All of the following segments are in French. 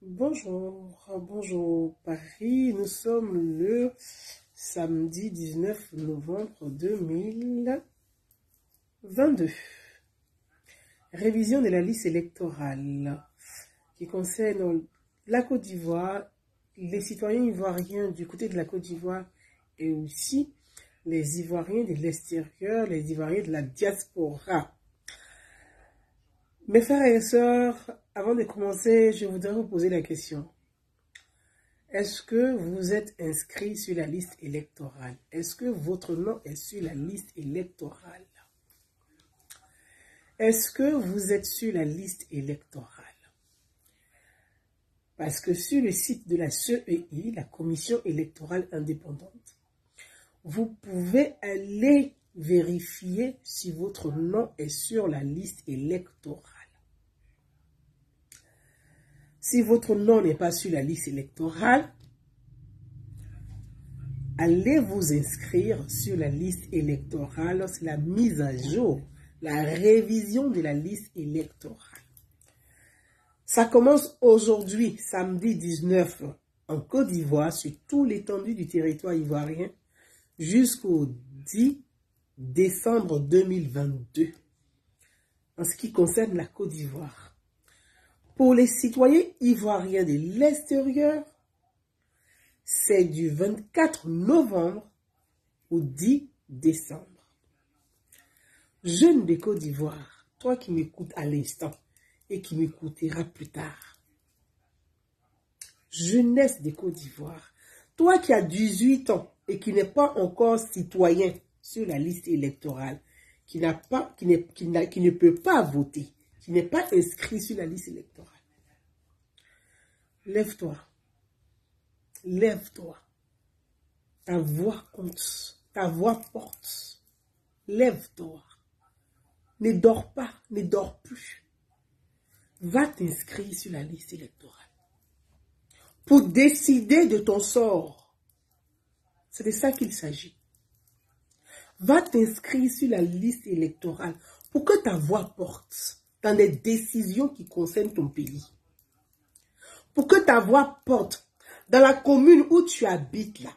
Bonjour Paris, nous sommes le samedi 19 novembre 2022. Révision de la liste électorale qui concerne la Côte d'Ivoire, les citoyens ivoiriens du côté de la Côte d'Ivoire et aussi les Ivoiriens de l'extérieur, les Ivoiriens de la diaspora. Mes frères et sœurs, avant de commencer, je voudrais vous poser la question. Est-ce que vous êtes inscrit sur la liste électorale? Est-ce que votre nom est sur la liste électorale? Est-ce que vous êtes sur la liste électorale? Parce que sur le site de la CEI, la Commission électorale indépendante, vous pouvez aller vérifier si votre nom est sur la liste électorale. Si votre nom n'est pas sur la liste électorale, allez vous inscrire sur la liste électorale. C'est la mise à jour, la révision de la liste électorale. Ça commence aujourd'hui, samedi 19, en Côte d'Ivoire, sur tout l'étendue du territoire ivoirien, jusqu'au 10 décembre 2022, en ce qui concerne la Côte d'Ivoire. Pour les citoyens ivoiriens de l'extérieur, c'est du 24 novembre au 10 décembre. Jeune de Côte d'Ivoire, toi qui m'écoutes à l'instant et qui m'écouteras plus tard. Jeunesse de Côte d'Ivoire, toi qui as 18 ans et qui n'est pas encore citoyen sur la liste électorale, qui ne peut pas voter, qui n'est pas inscrit sur la liste électorale. Lève-toi. Lève-toi. Ta voix compte. Ta voix porte. Lève-toi. Ne dors pas. Ne dors plus. Va t'inscrire sur la liste électorale. Pour décider de ton sort. C'est de ça qu'il s'agit. Va t'inscrire sur la liste électorale pour que ta voix porte dans les décisions qui concernent ton pays. Pour que ta voix porte dans la commune où tu habites là.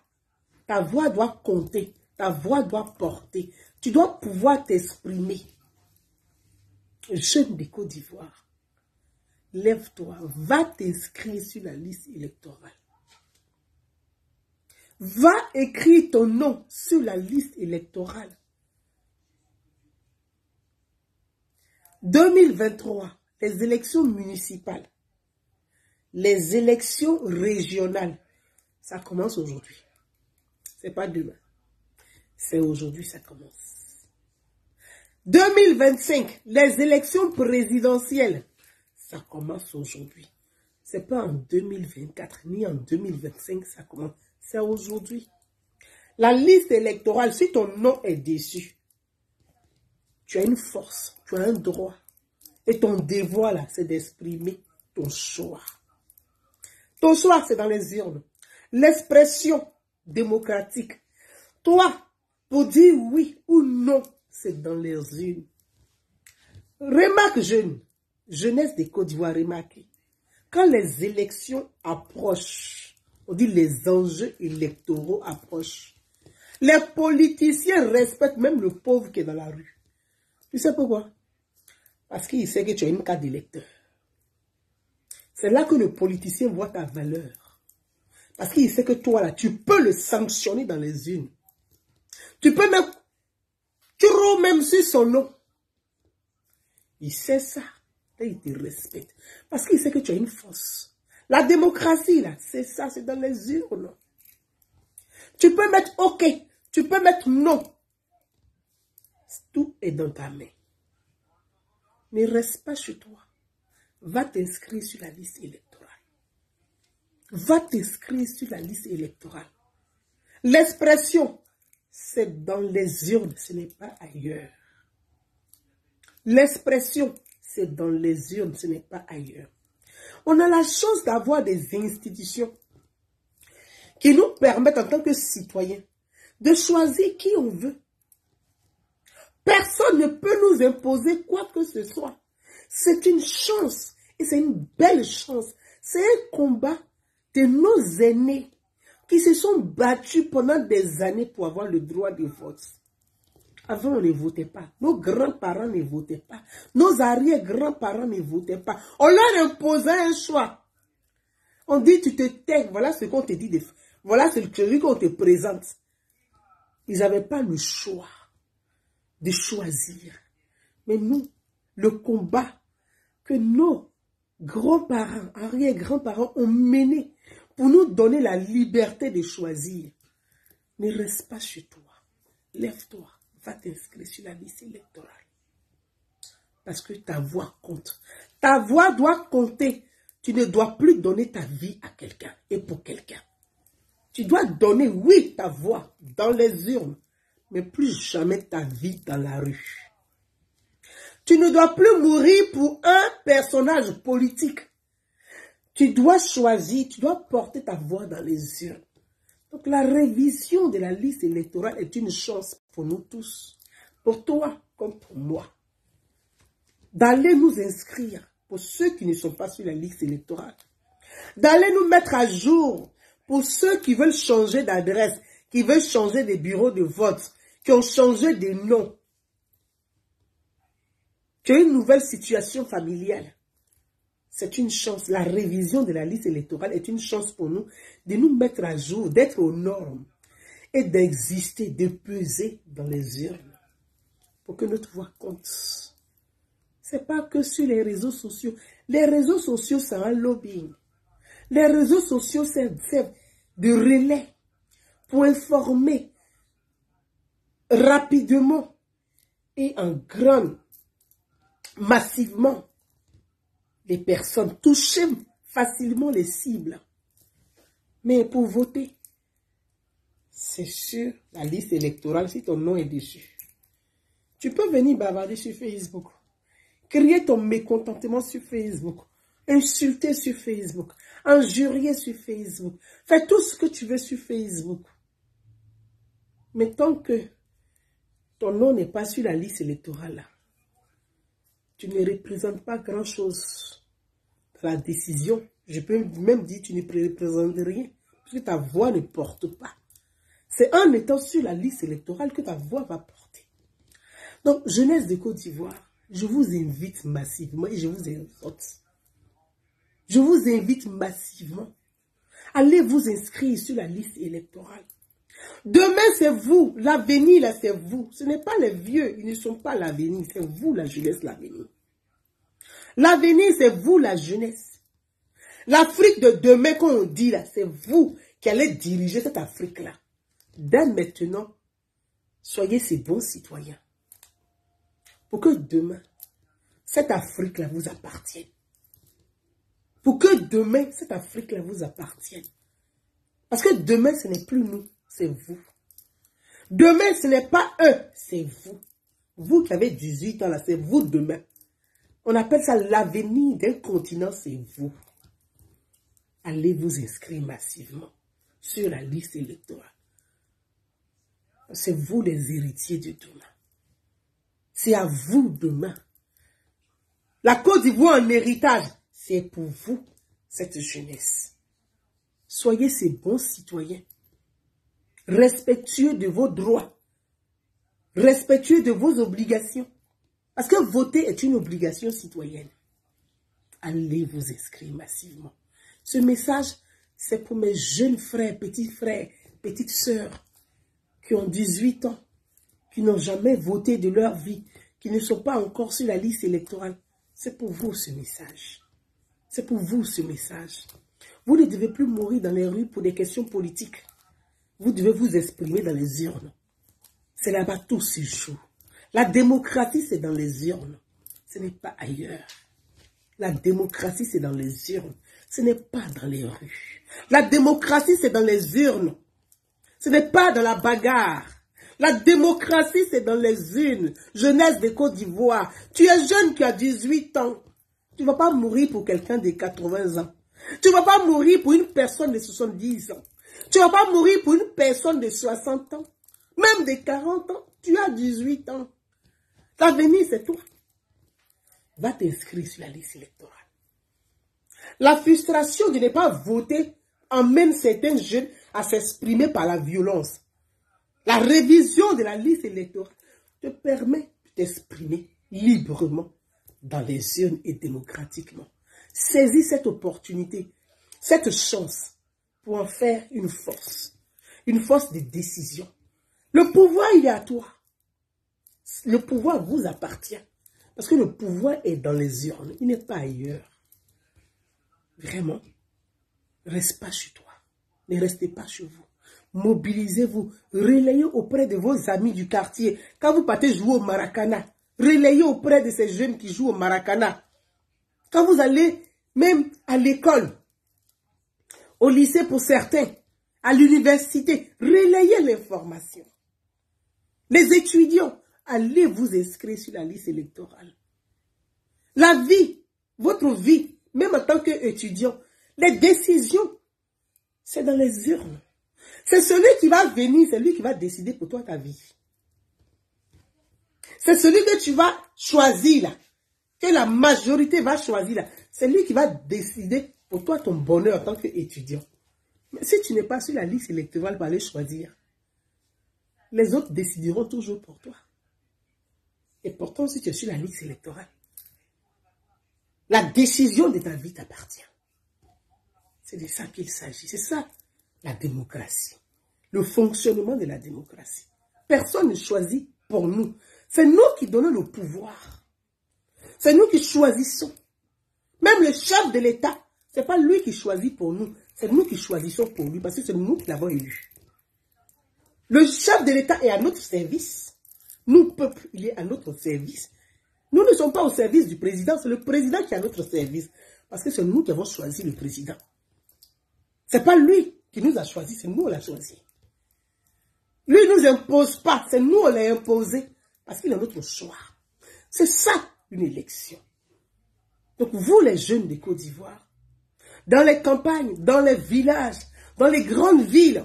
Ta voix doit compter, ta voix doit porter. Tu dois pouvoir t'exprimer. Jeune de Côte d'Ivoire, lève-toi, va t'inscrire sur la liste électorale. Va écrire ton nom sur la liste électorale. 2023, les élections municipales, les élections régionales, ça commence aujourd'hui. C'est pas demain. C'est aujourd'hui, ça commence. 2025, les élections présidentielles, ça commence aujourd'hui. C'est pas en 2024 ni en 2025, ça commence. C'est aujourd'hui. La liste électorale, si ton nom est dessus, tu as une force, tu as un droit. Et ton devoir, là, c'est d'exprimer ton choix. Ton choix, c'est dans les urnes. L'expression démocratique. Toi, pour dire oui ou non, c'est dans les urnes. Remarque jeune, jeunesse des Côte d'Ivoire, remarquez. Quand les élections approchent, on dit les enjeux électoraux approchent. Les politiciens respectent même le pauvre qui est dans la rue. Tu sais pourquoi? Parce qu'il sait que tu as une carte d'électeur. C'est là que le politicien voit ta valeur. Parce qu'il sait que toi, là, tu peux le sanctionner dans les urnes. Tu peux même, tu roules même sur son nom. Il sait ça. Et il te respecte. Parce qu'il sait que tu as une force. La démocratie, là, c'est ça, c'est dans les urnes. Tu peux mettre OK. Tu peux mettre non. Tout est dans ta main. Ne reste pas chez toi. Va t'inscrire sur la liste électorale. Va t'inscrire sur la liste électorale. L'expression, c'est dans les urnes, ce n'est pas ailleurs. L'expression, c'est dans les urnes, ce n'est pas ailleurs. On a la chance d'avoir des institutions qui nous permettent en tant que citoyens de choisir qui on veut. Personne ne peut nous imposer quoi que ce soit. C'est une chance et c'est une belle chance. C'est un combat de nos aînés qui se sont battus pendant des années pour avoir le droit de vote. Avant, on ne votait pas. Nos grands-parents ne votaient pas. Nos arrière-grands-parents ne votaient pas. On leur imposait un choix. On dit, tu te tais, voilà ce qu'on te dit. Voilà celui qu'on te présente. Ils n'avaient pas le choix de choisir. Mais nous, le combat que nos grands-parents, arrière-grands-parents ont mené pour nous donner la liberté de choisir, ne reste pas chez toi. Lève-toi, va t'inscrire sur la liste électorale. Parce que ta voix compte. Ta voix doit compter. Tu ne dois plus donner ta vie à quelqu'un et pour quelqu'un. Tu dois donner, oui, ta voix dans les urnes, mais plus jamais ta vie dans la rue. Tu ne dois plus mourir pour un personnage politique. Tu dois choisir, tu dois porter ta voix dans les urnes. Donc la révision de la liste électorale est une chance pour nous tous, pour toi comme pour moi, d'aller nous inscrire pour ceux qui ne sont pas sur la liste électorale, d'aller nous mettre à jour pour ceux qui veulent changer d'adresse, qui veulent changer de bureau de vote, qui ont changé de nom, qui ont une nouvelle situation familiale. C'est une chance. La révision de la liste électorale est une chance pour nous de nous mettre à jour, d'être aux normes et d'exister, de peser dans les urnes pour que notre voix compte. Ce n'est pas que sur les réseaux sociaux. Les réseaux sociaux, c'est un lobbying. Les réseaux sociaux servent de relais pour informer rapidement et en grand, massivement, les personnes, toucher facilement les cibles. Mais pour voter, c'est sur la liste électorale si ton nom est dessus. Tu peux venir bavarder sur Facebook, crier ton mécontentement sur Facebook, insulter sur Facebook, injurier sur Facebook, fais tout ce que tu veux sur Facebook. Mais tant que ton nom n'est pas sur la liste électorale, tu ne représentes pas grand-chose. La décision, je peux même dire que tu ne représentes rien, parce que ta voix ne porte pas. C'est en étant sur la liste électorale que ta voix va porter. Donc, jeunesse de Côte d'Ivoire, je vous invite massivement et je vous exhorte. Je vous invite massivement. Allez vous inscrire sur la liste électorale. Demain, c'est vous. L'avenir, là, c'est vous. Ce n'est pas les vieux. Ils ne sont pas l'avenir. C'est vous, la jeunesse, l'avenir. L'avenir, c'est vous, la jeunesse. L'Afrique de demain, quand on dit là, c'est vous qui allez diriger cette Afrique-là. Dès maintenant, soyez ces bons citoyens. Pour que demain, cette Afrique-là vous appartienne. Pour que demain, cette Afrique-là vous appartienne. Parce que demain, ce n'est plus nous, c'est vous. Demain, ce n'est pas eux, c'est vous. Vous qui avez 18 ans là, c'est vous demain. On appelle ça l'avenir d'un continent, c'est vous. Allez vous inscrire massivement sur la liste électorale. C'est vous les héritiers de demain. C'est à vous demain. La Côte d'Ivoire en héritage, c'est pour vous, cette jeunesse. Soyez ces bons citoyens, respectueux de vos droits, respectueux de vos obligations. Parce que voter est une obligation citoyenne. Allez vous inscrire massivement. Ce message, c'est pour mes jeunes frères, petites sœurs, qui ont 18 ans, qui n'ont jamais voté de leur vie, qui ne sont pas encore sur la liste électorale. C'est pour vous ce message. C'est pour vous ce message. Vous ne devez plus mourir dans les rues pour des questions politiques. Vous devez vous exprimer dans les urnes. C'est là-bas tout se joue. La démocratie, c'est dans les urnes. Ce n'est pas ailleurs. La démocratie, c'est dans les urnes. Ce n'est pas dans les rues. La démocratie, c'est dans les urnes. Ce n'est pas dans la bagarre. La démocratie, c'est dans les urnes. Jeunesse de Côte d'Ivoire. Tu es jeune, tu as 18 ans. Tu ne vas pas mourir pour quelqu'un de 80 ans. Tu ne vas pas mourir pour une personne de 70 ans. Tu ne vas pas mourir pour une personne de 60 ans. Même de 40 ans. Tu as 18 ans. L'avenir, c'est toi. Va t'inscrire sur la liste électorale. La frustration de ne pas voter emmène certains jeunes à s'exprimer par la violence. La révision de la liste électorale te permet de t'exprimer librement dans les urnes et démocratiquement. Saisis cette opportunité, cette chance pour en faire une force de décision. Le pouvoir, il est à toi. Le pouvoir vous appartient. Parce que le pouvoir est dans les urnes, il n'est pas ailleurs. Vraiment, ne reste pas chez toi. Ne restez pas chez vous. Mobilisez-vous, relayez auprès de vos amis du quartier. Quand vous partez jouer au Maracana, relayez auprès de ces jeunes qui jouent au Maracana. Quand vous allez même à l'école, au lycée pour certains, à l'université, relayez l'information. Les étudiants, allez vous inscrire sur la liste électorale. La vie, votre vie, même en tant qu'étudiant, les décisions, c'est dans les urnes. C'est celui qui va venir, c'est lui qui va décider pour toi ta vie. C'est celui que tu vas choisir là, que la majorité va choisir là. C'est lui qui va décider pour toi ton bonheur en tant qu'étudiant. Mais si tu n'es pas sur la liste électorale pour aller choisir, les autres décideront toujours pour toi. Et pourtant, si tu es sur la liste électorale, la décision de ta vie t'appartient. C'est de ça qu'il s'agit. C'est ça, la démocratie. Le fonctionnement de la démocratie. Personne ne choisit pour nous. C'est nous qui donnons le pouvoir. C'est nous qui choisissons. Même le chef de l'État, ce n'est pas lui qui choisit pour nous. C'est nous qui choisissons pour lui parce que c'est nous qui l'avons élu. Le chef de l'État est à notre service. Nous, peuple, il est à notre service. Nous ne sommes pas au service du président, c'est le président qui est à notre service. Parce que c'est nous qui avons choisi le président. Ce n'est pas lui qui nous a choisi, c'est nous qui l'avons choisi. Lui ne nous impose pas, c'est nous qui l'avons imposé. Parce qu'il a notre choix. C'est ça, une élection. Donc vous, les jeunes de Côte d'Ivoire, dans les campagnes, dans les villages, dans les grandes villes,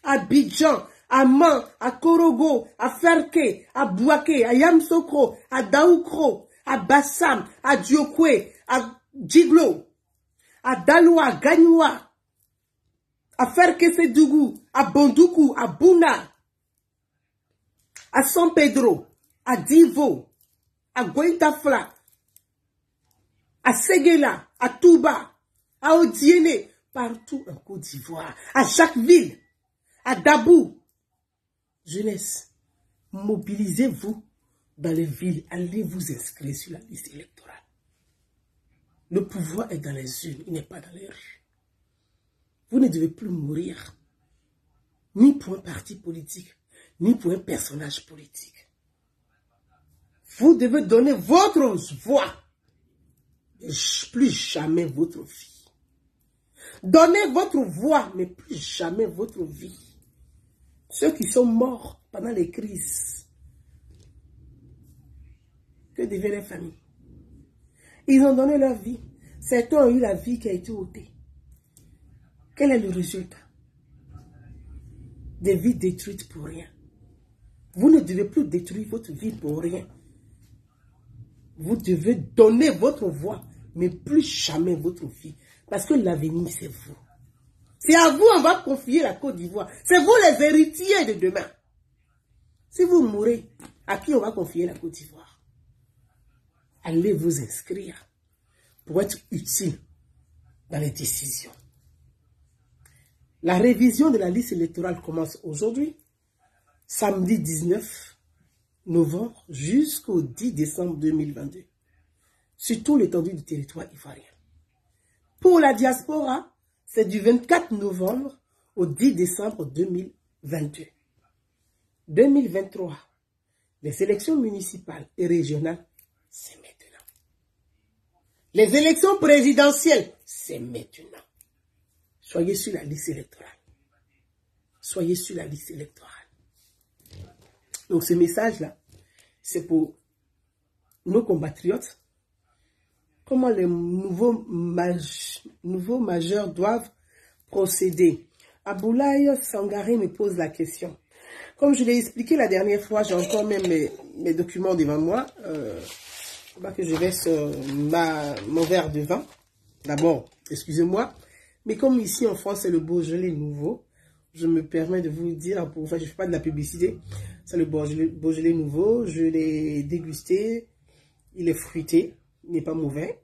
à Abidjan, à Man, à Korogo, à Ferke, à Bouaké, à Yamsokro, à Daoukro, à Bassam, à Diokwe, à Djiglo, à Daloa, à Gagnoua, à Ferke Sedougou, à Bondoukou, à Bouna, à San Pedro, à Divo, à Goïtafla, à Séguéla, à Touba, à Odiéné, partout en Côte d'Ivoire, à chaque ville, à Dabou. Jeunesse, mobilisez-vous dans les villes, allez vous inscrire sur la liste électorale. Le pouvoir est dans les urnes, il n'est pas dans les rues. Vous ne devez plus mourir, ni pour un parti politique, ni pour un personnage politique. Vous devez donner votre voix, mais plus jamais votre vie. Donnez votre voix, mais plus jamais votre vie. Ceux qui sont morts pendant les crises, que deviennent les familles? Ils ont donné leur vie. Certains ont eu la vie qui a été ôtée. Quel est le résultat? Des vies détruites pour rien. Vous ne devez plus détruire votre vie pour rien. Vous devez donner votre voix, mais plus jamais votre vie. Parce que l'avenir, c'est vous. C'est à vous on va confier la Côte d'Ivoire. C'est vous les héritiers de demain. Si vous mourrez, à qui on va confier la Côte d'Ivoire? Allez vous inscrire pour être utile dans les décisions. La révision de la liste électorale commence aujourd'hui, samedi 19 novembre jusqu'au 10 décembre 2022, sur tout l'étendue du territoire ivoirien. Pour la diaspora, c'est du 24 novembre au 10 décembre 2022. 2023, les élections municipales et régionales, c'est maintenant. Les élections présidentielles, c'est maintenant. Soyez sur la liste électorale. Soyez sur la liste électorale. Donc ce message-là, c'est pour nos compatriotes. Comment les nouveaux majeurs doivent procéder. Aboulaye Sangaré me pose la question. Comme je l'ai expliqué la dernière fois, j'ai encore même mes documents devant moi. Que je verse mon verre de vin. D'abord, excusez-moi. Mais comme ici en France, c'est le Beaujolais nouveau, je me permets de vous dire, enfin, je ne fais pas de la publicité, c'est le Beaujolais nouveau, je l'ai dégusté, il est fruité, il n'est pas mauvais,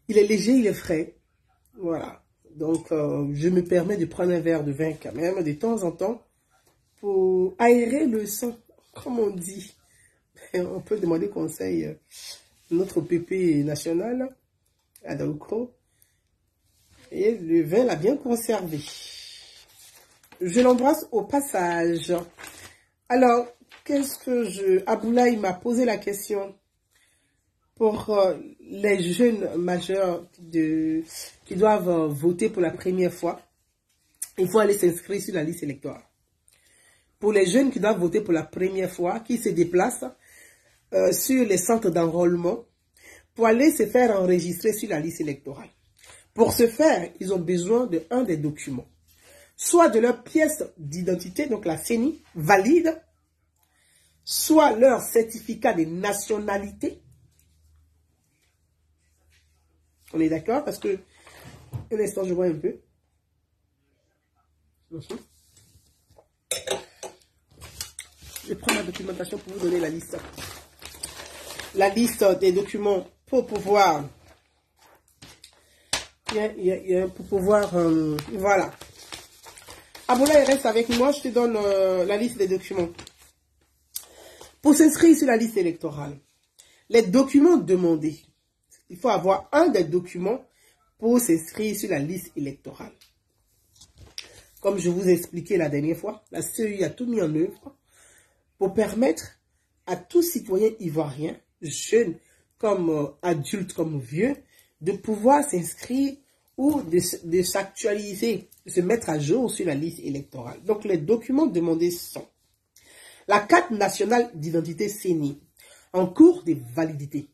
il est léger, il est frais, voilà. Donc, je me permets de prendre un verre de vin quand même, de temps en temps, pour aérer le sang, comme on dit. On peut demander conseil à notre pépé national, à Daoukro, et le vin l'a bien conservé. Je l'embrasse au passage. Alors, qu'est-ce que Aboulaye m'a posé la question pour les jeunes majeurs qui doivent voter pour la première fois. Il faut aller s'inscrire sur la liste électorale. Pour les jeunes qui doivent voter pour la première fois, qui se déplacent sur les centres d'enrôlement pour aller se faire enregistrer sur la liste électorale. Pour ce faire, ils ont besoin d'un des documents. Soit de leur pièce d'identité, donc la CENI, valide, soit leur certificat de nationalité. On est d'accord? Parce que, un instant, je vois un peu. Je prends ma documentation pour vous donner la liste. La liste des documents pour pouvoir... pour pouvoir... voilà. Aboulaye, reste avec moi, je te donne la liste des documents. Pour s'inscrire sur la liste électorale, les documents demandés, il faut avoir un des documents pour s'inscrire sur la liste électorale. Comme je vous ai expliqué la dernière fois, la CEI a tout mis en œuvre pour permettre à tout citoyen ivoirien, jeune comme adulte comme vieux, de pouvoir s'inscrire ou de s'actualiser, de se mettre à jour sur la liste électorale. Donc, les documents demandés sont la carte nationale d'identité CENI, en cours de validité.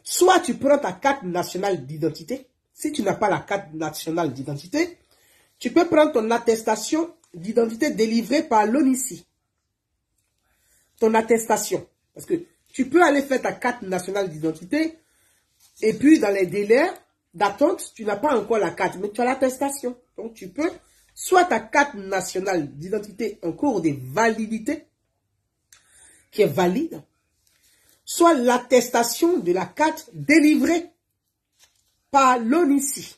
Soit tu prends ta carte nationale d'identité, si tu n'as pas la carte nationale d'identité, tu peux prendre ton attestation d'identité délivrée par l'ONICI. Ton attestation. Parce que tu peux aller faire ta carte nationale d'identité et puis dans les délais d'attente, tu n'as pas encore la carte, mais tu as l'attestation. Donc, tu peux, soit ta carte nationale d'identité en cours de validité, qui est valide, soit l'attestation de la carte délivrée par l'ONICI.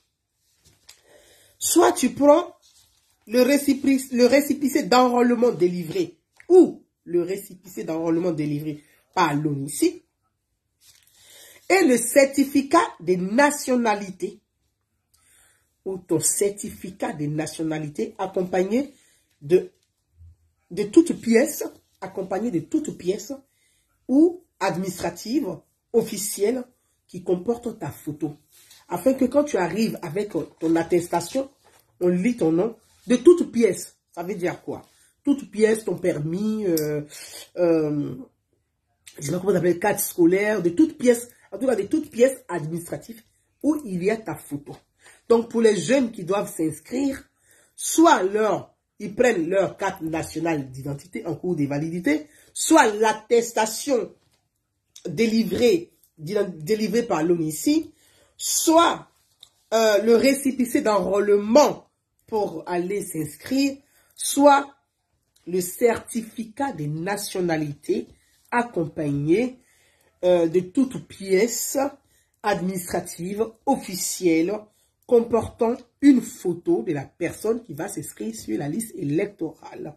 Soit tu prends le récépissé d'enrôlement délivré ou le récépissé d'enrôlement délivré par l'ONICI, et le certificat de nationalité, ou ton certificat de nationalité accompagné de toute pièce, ou administrative, officielle, qui comporte ta photo. Afin que quand tu arrives avec ton attestation, on lit ton nom, de toute pièce. Ça veut dire quoi? Toute pièce, ton permis, je sais pas comment on appelle, carte scolaire, de toute pièce, en tout cas de toute pièce administrative où il y a ta photo. Donc pour les jeunes qui doivent s'inscrire, soit ils prennent leur carte nationale d'identité en cours de validité, soit l'attestation délivrée par l'ONICI, soit le récépissé d'enrôlement pour aller s'inscrire, soit le certificat de nationalité accompagné de toute pièce administrative officielle comportant une photo de la personne qui va s'inscrire sur la liste électorale.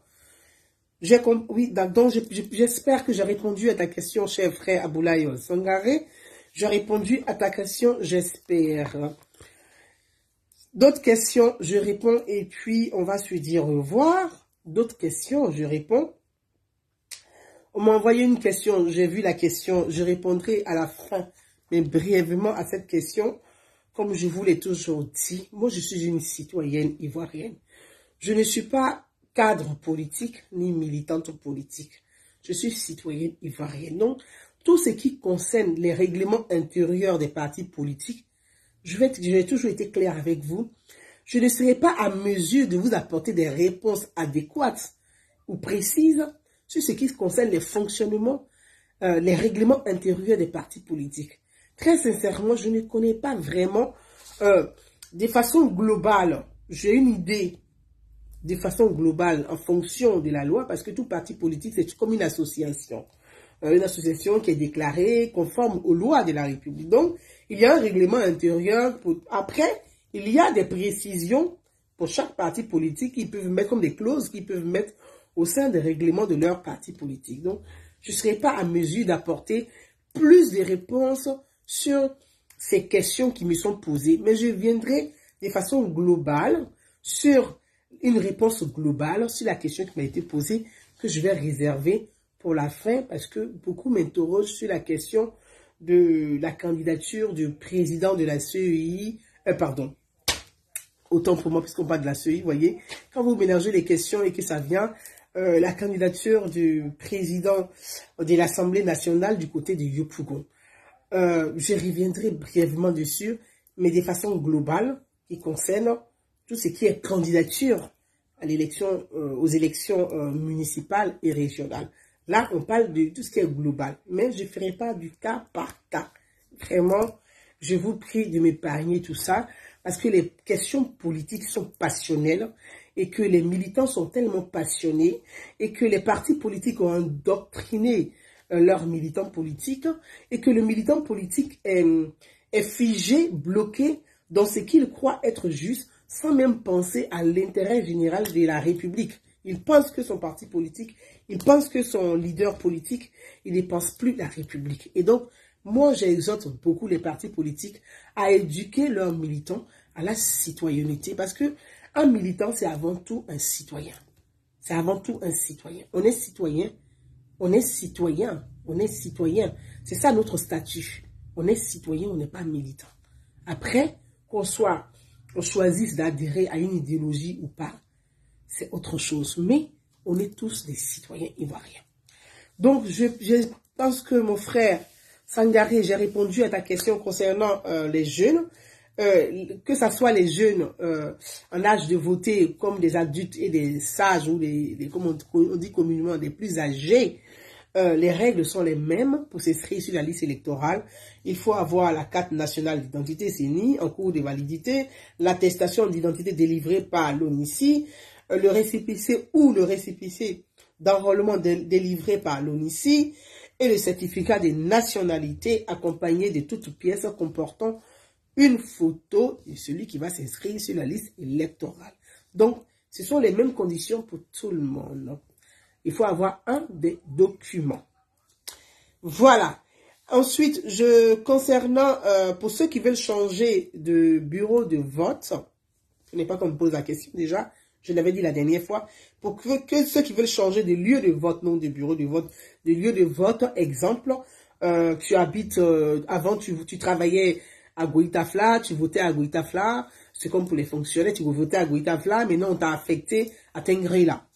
Oui, donc j'espère que j'ai répondu à ta question, cher frère Aboulaye Sangaré. J'ai répondu à ta question, j'espère. D'autres questions, je réponds et puis on va se dire au revoir. D'autres questions, je réponds. On m'a envoyé une question, j'ai vu la question, je répondrai à la fin, mais brièvement à cette question. Comme je vous l'ai toujours dit, moi je suis une citoyenne ivoirienne. Je ne suis pas cadre politique ni militante politique. Je suis citoyenne ivoirienne. Donc, tout ce qui concerne les règlements intérieurs des partis politiques, j'ai toujours été clair avec vous. Je ne serai pas à mesure de vous apporter des réponses adéquates ou précises sur ce qui concerne les fonctionnements, les règlements intérieurs des partis politiques. Très sincèrement, je ne connais pas vraiment de façon globale, j'ai une idée de façon globale en fonction de la loi, parce que tout parti politique, c'est comme une association. Une association qui est déclarée conforme aux lois de la République. Donc, il y a un règlement intérieur. Après, il y a des précisions pour chaque parti politique qu'ils peuvent mettre comme des clauses qu'ils peuvent mettre au sein des règlements de leur parti politique. Donc, je ne serai pas à mesure d'apporter plus de réponses sur ces questions qui me sont posées, mais je viendrai de façon globale sur une réponse globale sur la question qui m'a été posée, que je vais réserver pour la fin, parce que beaucoup m'interrogent sur la question de la candidature du président de la CEI, pardon, autant pour moi, puisqu'on parle de la CEI, vous voyez, quand vous mélangez les questions et que ça vient, la candidature du président de l'Assemblée nationale du côté de Yopougon. Je reviendrai brièvement dessus, mais de façon globale, qui concerne tout ce qui est candidature à l'élection, aux élections municipales et régionales. Là, on parle de tout ce qui est global, mais je ne ferai pas du cas par cas. Vraiment, je vous prie de m'épargner tout ça, parce que les questions politiques sont passionnelles et que les militants sont tellement passionnés et que les partis politiques ont endoctriné leurs militants politiques et que le militant politique est figé, bloqué dans ce qu'il croit être juste sans même penser à l'intérêt général de la République. Il pense que son parti politique, il pense que son leader politique, il ne pense plus la République. Et donc, moi, j'exhorte beaucoup les partis politiques à éduquer leurs militants à la citoyenneté. Parce que un militant, c'est avant tout un citoyen. C'est avant tout un citoyen. On est citoyen, on est citoyen, on est citoyen. C'est ça notre statut. On est citoyen, on n'est pas militant. Après, qu'on choisisse d'adhérer à une idéologie ou pas, c'est autre chose. Mais on est tous des citoyens ivoiriens. Donc, je pense que mon frère Sangaré, j'ai répondu à ta question concernant les jeunes. Que ce soit les jeunes en âge de voter comme des adultes et des sages ou comme on dit communément des plus âgés, les règles sont les mêmes pour s'inscrire sur la liste électorale. Il faut avoir la carte nationale d'identité CENI en cours de validité, l'attestation d'identité délivrée par l'ONICI, le récépissé ou le récépissé d'enrôlement délivré par l'ONICI et le certificat de nationalité accompagné de toutes pièces comportant une photo de celui qui va s'inscrire sur la liste électorale. Donc, ce sont les mêmes conditions pour tout le monde. Il faut avoir un des documents. Voilà. Ensuite, concernant, pour ceux qui veulent changer de bureau de vote, ce n'est pas qu'on me pose la question déjà, je l'avais dit la dernière fois, pour que ceux qui veulent changer de lieu de vote, non de bureau de vote, de lieu de vote, exemple, tu habites, avant tu travaillais à Goïtafla, tu votais à Goïtafla, c'est comme pour les fonctionnaires, tu votais à Goïtafla, mais non, on t'a affecté à Tengrela.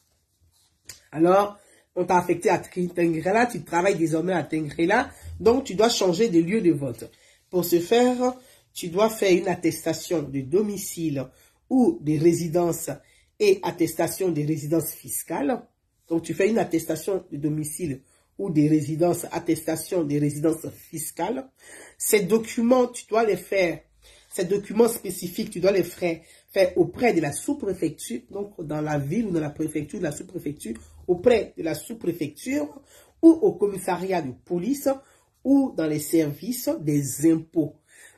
Alors, on t'a affecté à Tengrela, tu travailles désormais à Tengrela, donc tu dois changer de lieu de vote. Pour ce faire, tu dois faire une attestation de domicile ou de résidence et attestation de résidence fiscale. Donc, tu fais une attestation de domicile ou des résidences, attestation des résidences fiscales. Ces documents, tu dois les faire, ces documents spécifiques, tu dois les faire auprès de la sous-préfecture, donc dans la ville ou dans la préfecture de la sous-préfecture, auprès de la sous-préfecture ou au commissariat de police ou dans les services des impôts.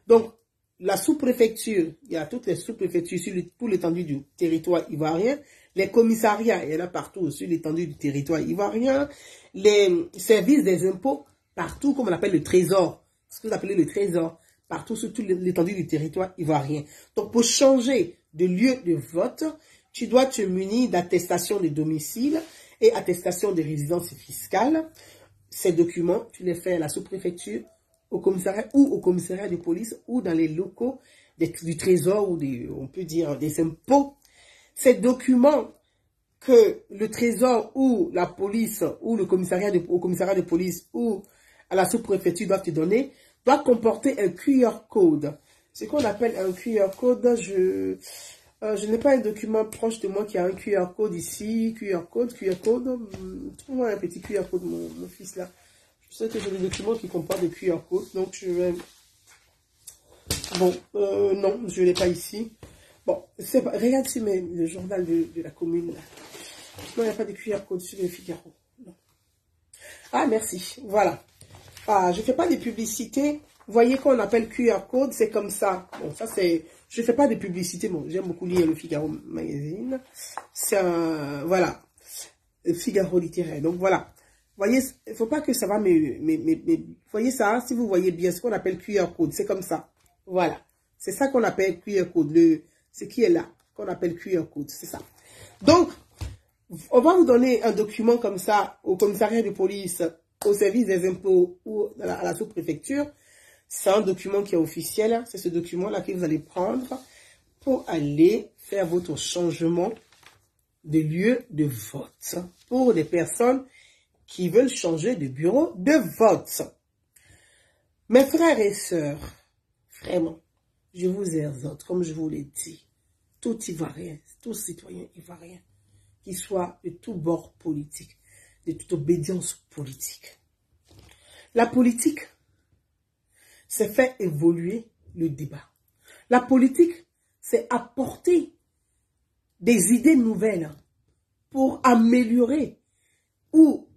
Donc, la sous-préfecture, il y a toutes les sous-préfectures sur tout l'étendue du territoire ivoirien. Les commissariats, il y en a partout sur l'étendue du territoire ivoirien. Les services des impôts, partout, comme on appelle le trésor. Ce que vous appelez le trésor, partout sur toute l'étendue du territoire ivoirien. Donc, pour changer de lieu de vote, tu dois te munir d'attestation de domicile et attestation de résidence fiscale. Ces documents, tu les fais à la sous-préfecture, au commissariat ou au commissariat de police ou dans les locaux du trésor ou on peut dire des impôts. Ces documents que le trésor ou la police ou au commissariat de police ou à la sous-préfecture doivent te donner, doit comporter un QR code. Ce qu'on appelle un QR code, je n'ai pas un document proche de moi qui a un QR code ici, QR code. Trouve-moi un petit QR code, mon fils là. Je sais que j'ai des documents qui comportent des QR codes, donc je Bon, non, je ne l'ai pas ici. Bon, regarde sur le journal de la commune. Là. Non, il n'y a pas de QR code sur le Figaro. Non. Ah, merci. Voilà. Ah, je ne fais pas de publicité. Vous voyez qu'on appelle QR code, c'est comme ça. Bon, ça c'est... Je ne fais pas de publicité. Bon, j'aime beaucoup lire le Figaro Magazine. C'est un... Voilà. Le Figaro littéraire. Donc, voilà. Vous voyez, il ne faut pas que ça va vous voyez ça, si vous voyez bien ce qu'on appelle QR code, c'est comme ça. Voilà. C'est ça qu'on appelle QR code. Ce qui est là, qu'on appelle QR code. C'est ça. Donc, on va vous donner un document comme ça au commissariat de police, au service des impôts ou à la sous-préfecture. C'est un document qui est officiel. C'est ce document-là que vous allez prendre pour aller faire votre changement de lieu de vote pour des personnes qui veulent changer de bureau de vote. Mes frères et sœurs, vraiment, je vous exhorte, comme je vous l'ai dit, tout Ivoirien, tout citoyen ivoirien, qui soit de tout bord politique, de toute obédience politique. La politique, c'est faire évoluer le débat. La politique, c'est apporter des idées nouvelles pour améliorer ou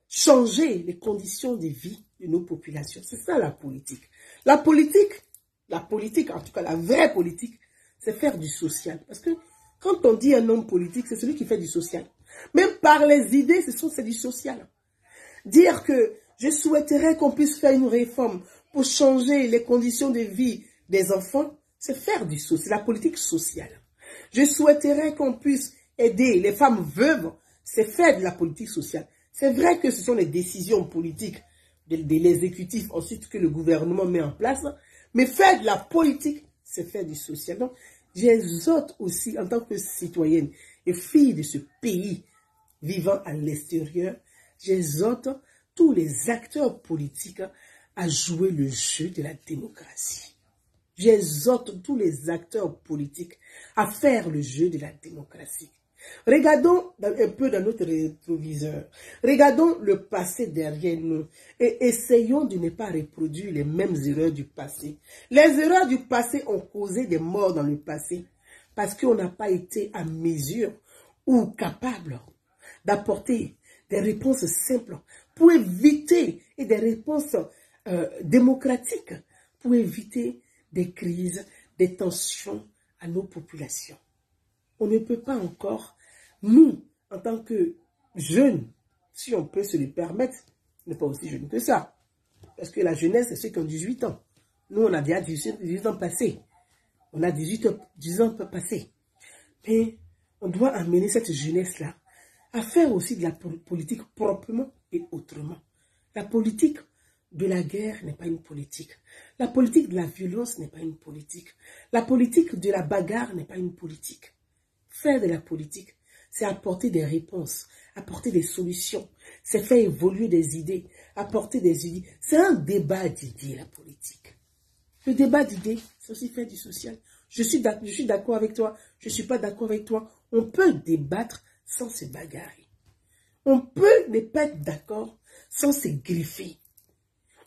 changer les conditions de vie de nos populations. C'est ça la politique. La politique, en tout cas la vraie politique, c'est faire du social. Parce que quand on dit un homme politique, c'est celui qui fait du social. Même par les idées, c'est du social. Dire que je souhaiterais qu'on puisse faire une réforme pour changer les conditions de vie des enfants, c'est faire du social, c'est la politique sociale. Je souhaiterais qu'on puisse aider les femmes veuves, c'est faire de la politique sociale. C'est vrai que ce sont les décisions politiques de l'exécutif, ensuite que le gouvernement met en place, mais faire de la politique, c'est faire du social. Donc, j'exhorte aussi, en tant que citoyenne et fille de ce pays vivant à l'extérieur, j'exhorte tous les acteurs politiques à jouer le jeu de la démocratie. J'exhorte tous les acteurs politiques à faire le jeu de la démocratie. Regardons un peu dans notre rétroviseur. Regardons le passé derrière nous et essayons de ne pas reproduire les mêmes erreurs du passé. Les erreurs du passé ont causé des morts dans le passé parce qu'on n'a pas été à mesure ou capable d'apporter des réponses simples pour éviter et des réponses démocratiques pour éviter des crises, des tensions à nos populations. On ne peut pas encore, nous, en tant que jeunes, si on peut se le permettre, ne pas aussi jeunes que ça. Parce que la jeunesse, c'est ceux qui ont 18 ans. Nous, on a déjà 18 ans passés. On a 10 ans passés. Mais on doit amener cette jeunesse-là à faire aussi de la politique proprement et autrement. La politique de la guerre n'est pas une politique. La politique de la violence n'est pas une politique. La politique de la bagarre n'est pas une politique. Faire de la politique, c'est apporter des réponses, apporter des solutions, c'est faire évoluer des idées, apporter des idées. C'est un débat d'idées, la politique. Le débat d'idées, c'est aussi faire du social. Je suis d'accord avec toi, je ne suis pas d'accord avec toi. On peut débattre sans se bagarrer. On peut ne pas être d'accord sans se griffer.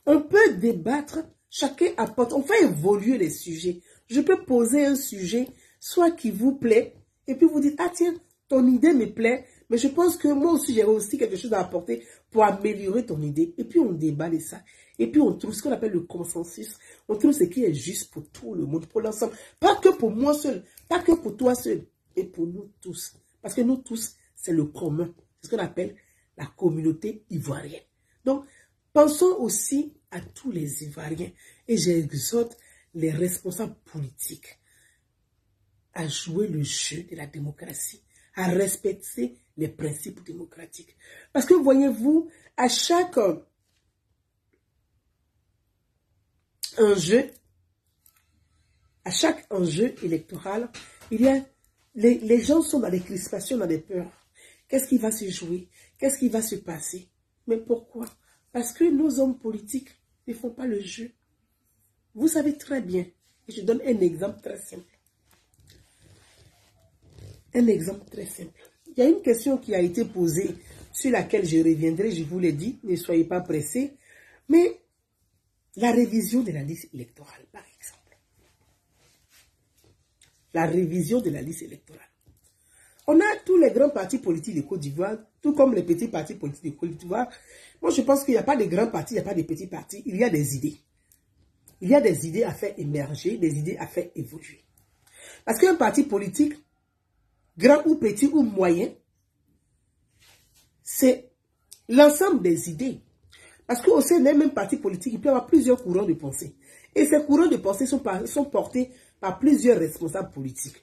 On peut débattre, chacun apporte, on fait évoluer les sujets. Je peux poser un sujet, soit qui vous plaît, et puis vous dites, ah tiens, ton idée me plaît, mais je pense que moi aussi, j'ai aussi quelque chose à apporter pour améliorer ton idée. Et puis on débat de ça. Et puis on trouve ce qu'on appelle le consensus. On trouve ce qui est juste pour tout le monde, pour l'ensemble. Pas que pour moi seul, pas que pour toi seul, et pour nous tous. Parce que nous tous, c'est le commun. C'est ce qu'on appelle la communauté ivoirienne. Donc, pensons aussi à tous les Ivoiriens. Et j'exhorte les responsables politiques à jouer le jeu de la démocratie, à respecter les principes démocratiques. Parce que voyez-vous, à chaque enjeu électoral, il y a les gens sont dans des crispations, dans des peurs. Qu'est-ce qui va se jouer? Qu'est-ce qui va se passer? Mais pourquoi? Parce que nos hommes politiques ne font pas le jeu. Vous savez très bien. Et je donne un exemple très simple. Un exemple très simple. Il y a une question qui a été posée sur laquelle je reviendrai, je vous l'ai dit, ne soyez pas pressés. Mais la révision de la liste électorale, par exemple. la révision de la liste électorale. On a tous les grands partis politiques de Côte d'Ivoire, tout comme les petits partis politiques de Côte d'Ivoire. Moi, je pense qu'il n'y a pas de grands partis, il n'y a pas de petits partis. Il y a des idées. Il y a des idées à faire émerger, des idées à faire évoluer. Parce qu'un parti politique, grand ou petit ou moyen, c'est l'ensemble des idées. Parce qu'au sein d'un même parti politique, il peut y avoir plusieurs courants de pensée. Et ces courants de pensée sont portés par plusieurs responsables politiques.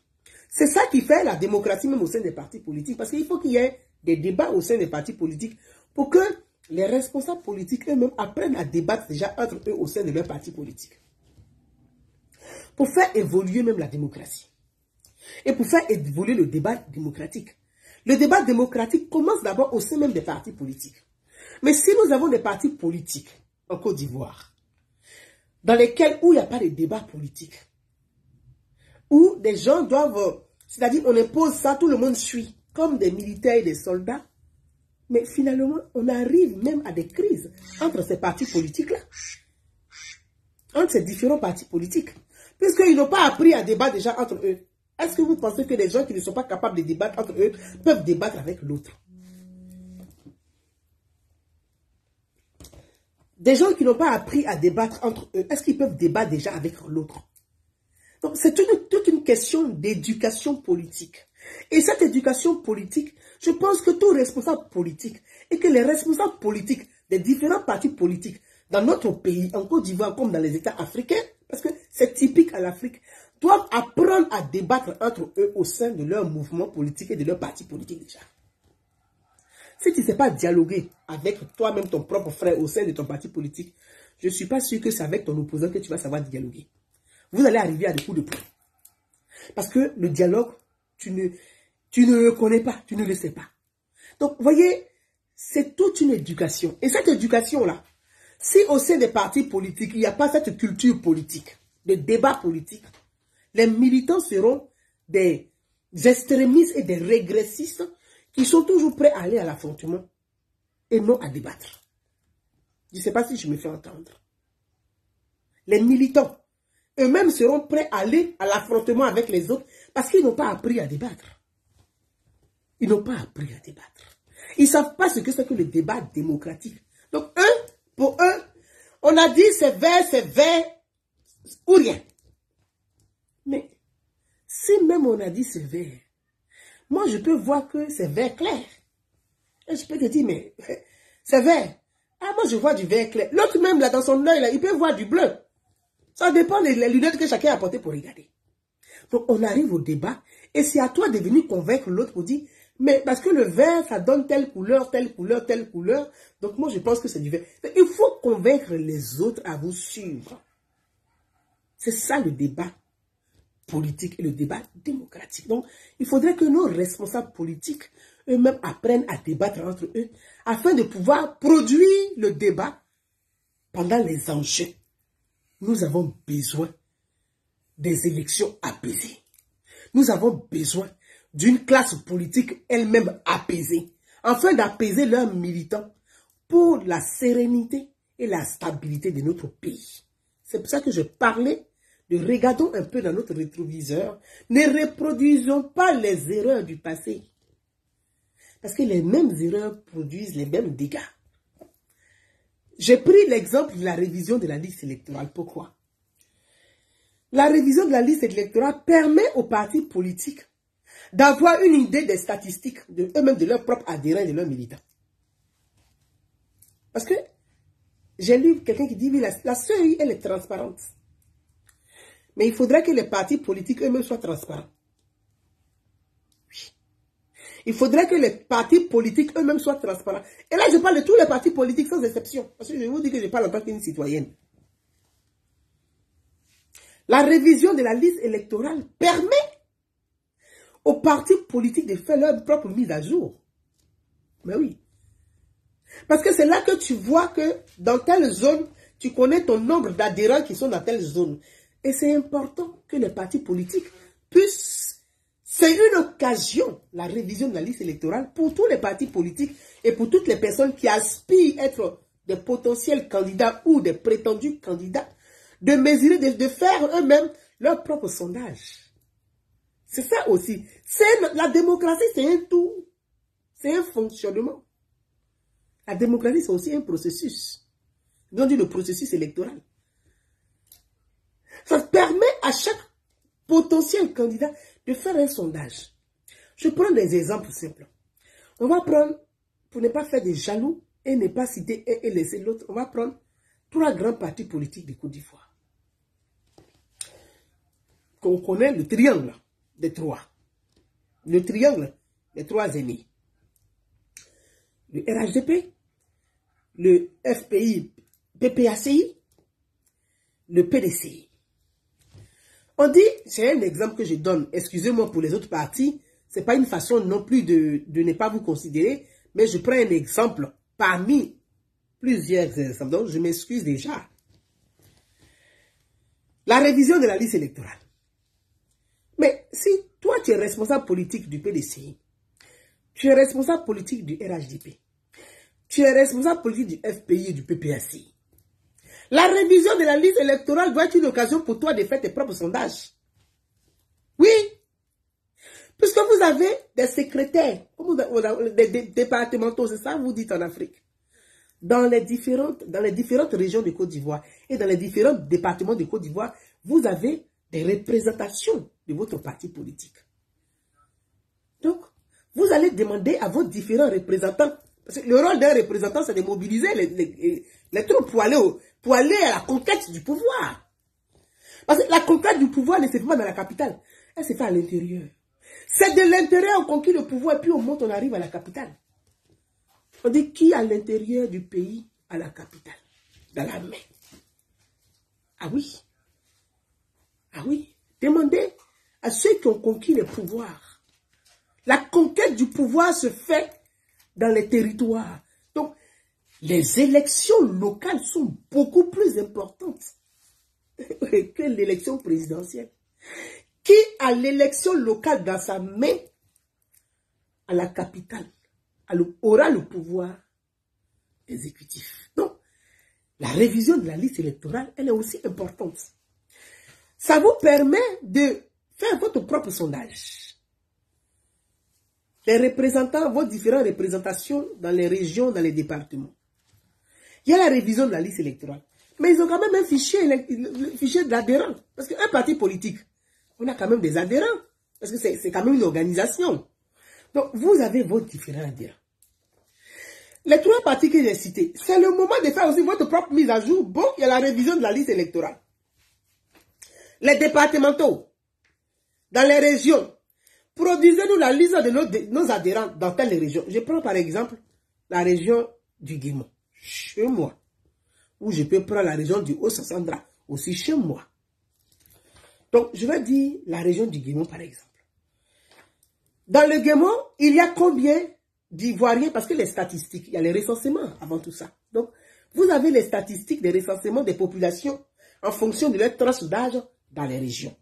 C'est ça qui fait la démocratie même au sein des partis politiques. Parce qu'il faut qu'il y ait des débats au sein des partis politiques pour que les responsables politiques eux-mêmes apprennent à débattre déjà entre eux au sein de leur parti politique. Pour faire évoluer même la démocratie. Et pour faire évoluer le débat démocratique. Le débat démocratique commence d'abord au sein même des partis politiques. Mais si nous avons des partis politiques en Côte d'Ivoire, dans lesquels où il n'y a pas de débat politique, où des gens doivent, c'est-à-dire on impose ça, tout le monde suit, comme des militaires et des soldats, mais finalement on arrive même à des crises entre ces partis politiques-là, entre ces différents partis politiques, puisqu'ils n'ont pas appris à débattre déjà entre eux. Est-ce que vous pensez que les gens qui ne sont pas capables de débattre entre eux peuvent débattre avec l'autre? Des gens qui n'ont pas appris à débattre entre eux, est-ce qu'ils peuvent débattre déjà avec l'autre? Donc, c'est toute une question d'éducation politique. Et cette éducation politique, je pense que tout responsable politique, et que les responsables politiques des différents partis politiques dans notre pays, en Côte d'Ivoire comme dans les États africains, parce que c'est typique à l'Afrique, doivent apprendre à débattre entre eux au sein de leur mouvement politique et de leur parti politique déjà. Si tu ne sais pas dialoguer avec toi-même, ton propre frère au sein de ton parti politique, je ne suis pas sûr que c'est avec ton opposant que tu vas savoir dialoguer. Vous allez arriver à des coups de poing. Parce que le dialogue, tu ne le connais pas, tu ne le sais pas. Donc, vous voyez, c'est toute une éducation. Et cette éducation-là, si au sein des partis politiques, il n'y a pas cette culture politique, de débat politique, les militants seront des extrémistes et des régressistes qui sont toujours prêts à aller à l'affrontement et non à débattre. Je ne sais pas si je me fais entendre. Les militants eux-mêmes seront prêts à aller à l'affrontement avec les autres parce qu'ils n'ont pas appris à débattre. Ils n'ont pas appris à débattre. Ils ne savent pas ce que c'est que le débat démocratique. Donc, pour eux, on a dit c'est vert ou rien. Mais si même on a dit c'est vert, moi je peux voir que c'est vert clair. Et je peux te dire, mais c'est vert. Ah, moi je vois du vert clair. L'autre même là, dans son œil, là, il peut voir du bleu. Ça dépend des lunettes que chacun a portées pour regarder. Donc on arrive au débat et c'est à toi de venir convaincre l'autre pour dire, mais parce que le vert, ça donne telle couleur, telle couleur, telle couleur. Donc moi je pense que c'est du vert. Mais il faut convaincre les autres à vous suivre. C'est ça le débat politique et le débat démocratique. Donc il faudrait que nos responsables politiques eux-mêmes apprennent à débattre entre eux afin de pouvoir produire le débat pendant les enjeux. Nous avons besoin des élections apaisées. Nous avons besoin d'une classe politique elle-même apaisée, afin d'apaiser leurs militants pour la sérénité et la stabilité de notre pays. C'est pour ça que je parlais de regardons un peu dans notre rétroviseur, ne reproduisons pas les erreurs du passé. Parce que les mêmes erreurs produisent les mêmes dégâts. J'ai pris l'exemple de la révision de la liste électorale. Pourquoi? La révision de la liste électorale permet aux partis politiques d'avoir une idée des statistiques de eux-mêmes, de leurs propres adhérents et de leurs militants. Parce que j'ai lu quelqu'un qui dit, oui, la CEI, elle est transparente. Mais il faudrait que les partis politiques eux-mêmes soient transparents. Oui. Il faudrait que les partis politiques eux-mêmes soient transparents. Et là, je parle de tous les partis politiques sans exception. Parce que je vous dis que je parle en tant qu'une citoyenne. La révision de la liste électorale permet aux partis politiques de faire leur propre mise à jour. Mais oui. Parce que c'est là que tu vois que dans telle zone, tu connais ton nombre d'adhérents qui sont dans telle zone. Et c'est important que les partis politiques puissent... C'est une occasion, la révision de la liste électorale, pour tous les partis politiques et pour toutes les personnes qui aspirent à être des potentiels candidats ou des prétendus candidats, de mesurer, de faire eux-mêmes leur propre sondage. C'est ça aussi. La démocratie, c'est un tout. C'est un fonctionnement. La démocratie, c'est aussi un processus. Donc, le processus électoral. Ça permet à chaque potentiel candidat de faire un sondage. Je prends des exemples simples. On va prendre, pour ne pas faire des jaloux et ne pas citer un et laisser l'autre, on va prendre 3 grands partis politiques de Côte d'Ivoire. Qu'on connaît le triangle des 3. Le triangle des 3 aînés. Le RHDP, le FPI, PPACI, le PDCI. On dit, c'est un exemple que je donne, excusez-moi pour les autres partis, ce n'est pas une façon non plus de ne pas vous considérer, mais je prends un exemple parmi plusieurs exemples, donc je m'excuse déjà. La révision de la liste électorale. Mais si toi tu es responsable politique du PDCI, tu es responsable politique du RHDP, tu es responsable politique du FPI et du PPACI, la révision de la liste électorale doit être une occasion pour toi de faire tes propres sondages. Oui. Puisque vous avez des secrétaires, des départementaux, c'est ça vous dites en Afrique. Dans les différentes régions de Côte d'Ivoire et dans les différents départements de Côte d'Ivoire, vous avez des représentations de votre parti politique. Donc, vous allez demander à vos différents représentants, parce que le rôle d'un représentant, c'est de mobiliser les troupes pour aller à la conquête du pouvoir. Parce que la conquête du pouvoir ne se fait pas dans la capitale, elle se fait à l'intérieur. C'est de l'intérieur on conquit le pouvoir et puis on monte, on arrive à la capitale. On dit qui à l'intérieur du pays à la capitale, dans la main. Ah oui. Ah oui. Demandez à ceux qui ont conquis le pouvoir. La conquête du pouvoir se fait dans les territoires. Donc, les élections locales sont beaucoup plus importantes que l'élection présidentielle. Qui a l'élection locale dans sa main à la capitale aura le pouvoir exécutif. Donc, la révision de la liste électorale, elle est aussi importante. Ça vous permet de faire votre propre sondage. Les représentants, vos différentes représentations dans les régions, dans les départements. Il y a la révision de la liste électorale. Mais ils ont quand même un fichier, le fichier d'adhérents. Parce qu'un parti politique, on a quand même des adhérents. Parce que c'est quand même une organisation. Donc, vous avez vos différents adhérents. Les 3 partis que j'ai cités, c'est le moment de faire aussi votre propre mise à jour. Bon, il y a la révision de la liste électorale. Les départementaux, dans les régions, produisez-nous la liste de nos adhérents dans telle région. Je prends par exemple la région du Guémon, chez moi. Ou je peux prendre la région du Haut-Sassandra, aussi chez moi. Donc, je vais dire la région du Guémon par exemple. Dans le Guémon, il y a combien d'Ivoiriens? Parce que les statistiques, il y a les recensements avant tout ça. Donc, vous avez les statistiques des recensements des populations en fonction de leur tranche d'âge dans les régions.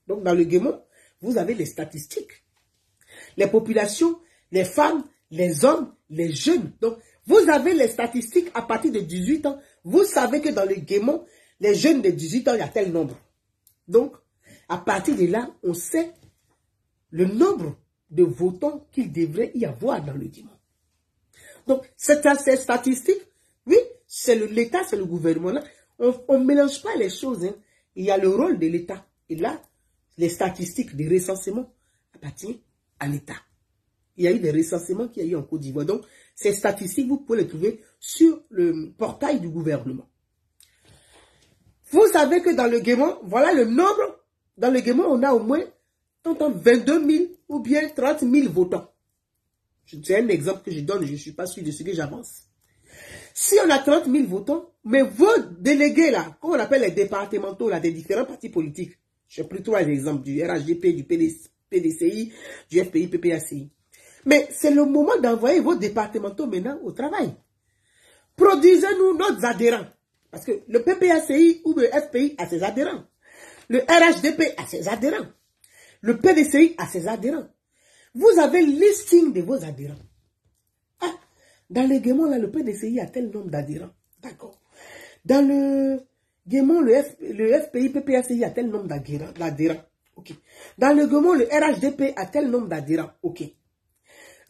Donc, dans le Guémon, vous avez les statistiques. Les populations, les femmes, les hommes, les jeunes. Donc, vous avez les statistiques à partir de 18 ans. Vous savez que dans le Guémon, les jeunes de 18 ans, il y a tel nombre. Donc, à partir de là, on sait le nombre de votants qu'il devrait y avoir dans le Guémon. Donc, ces statistiques, oui, c'est l'État, c'est le gouvernement. On ne mélange pas les choses. Hein. Il y a le rôle de l'État. Et là, les statistiques de recensement appartiennent à l'État. Il y a eu des recensements qu'il y a eu en Côte d'Ivoire. Donc, ces statistiques, vous pouvez les trouver sur le portail du gouvernement. Vous savez que dans le Guémon, voilà le nombre. Dans le Guémon, on a au moins 22 000 ou bien 30 000 votants. C'est un exemple que je donne, je ne suis pas sûr de ce que j'avance. Si on a 30 000 votants, mais vos délégués là, comme on appelle les départementaux là, des différents partis politiques, j'ai pris 3 exemples, du RHDP, du PDCI, du FPI, PPACI. Mais c'est le moment d'envoyer vos départementaux maintenant au travail. Produisez-nous nos adhérents. Parce que le PPACI ou le FPI a ses adhérents. Le RHDP a ses adhérents. Le PDCI a ses adhérents. Vous avez le listing de vos adhérents. Ah, dans le Guémon, là, le PDCI a tel nombre d'adhérents. D'accord. Dans le Guémon, le FPI, PPACI a tel nombre d'adhérents. Ok. Dans le Gabon, le RHDP a tel nombre d'adhérents. Ok.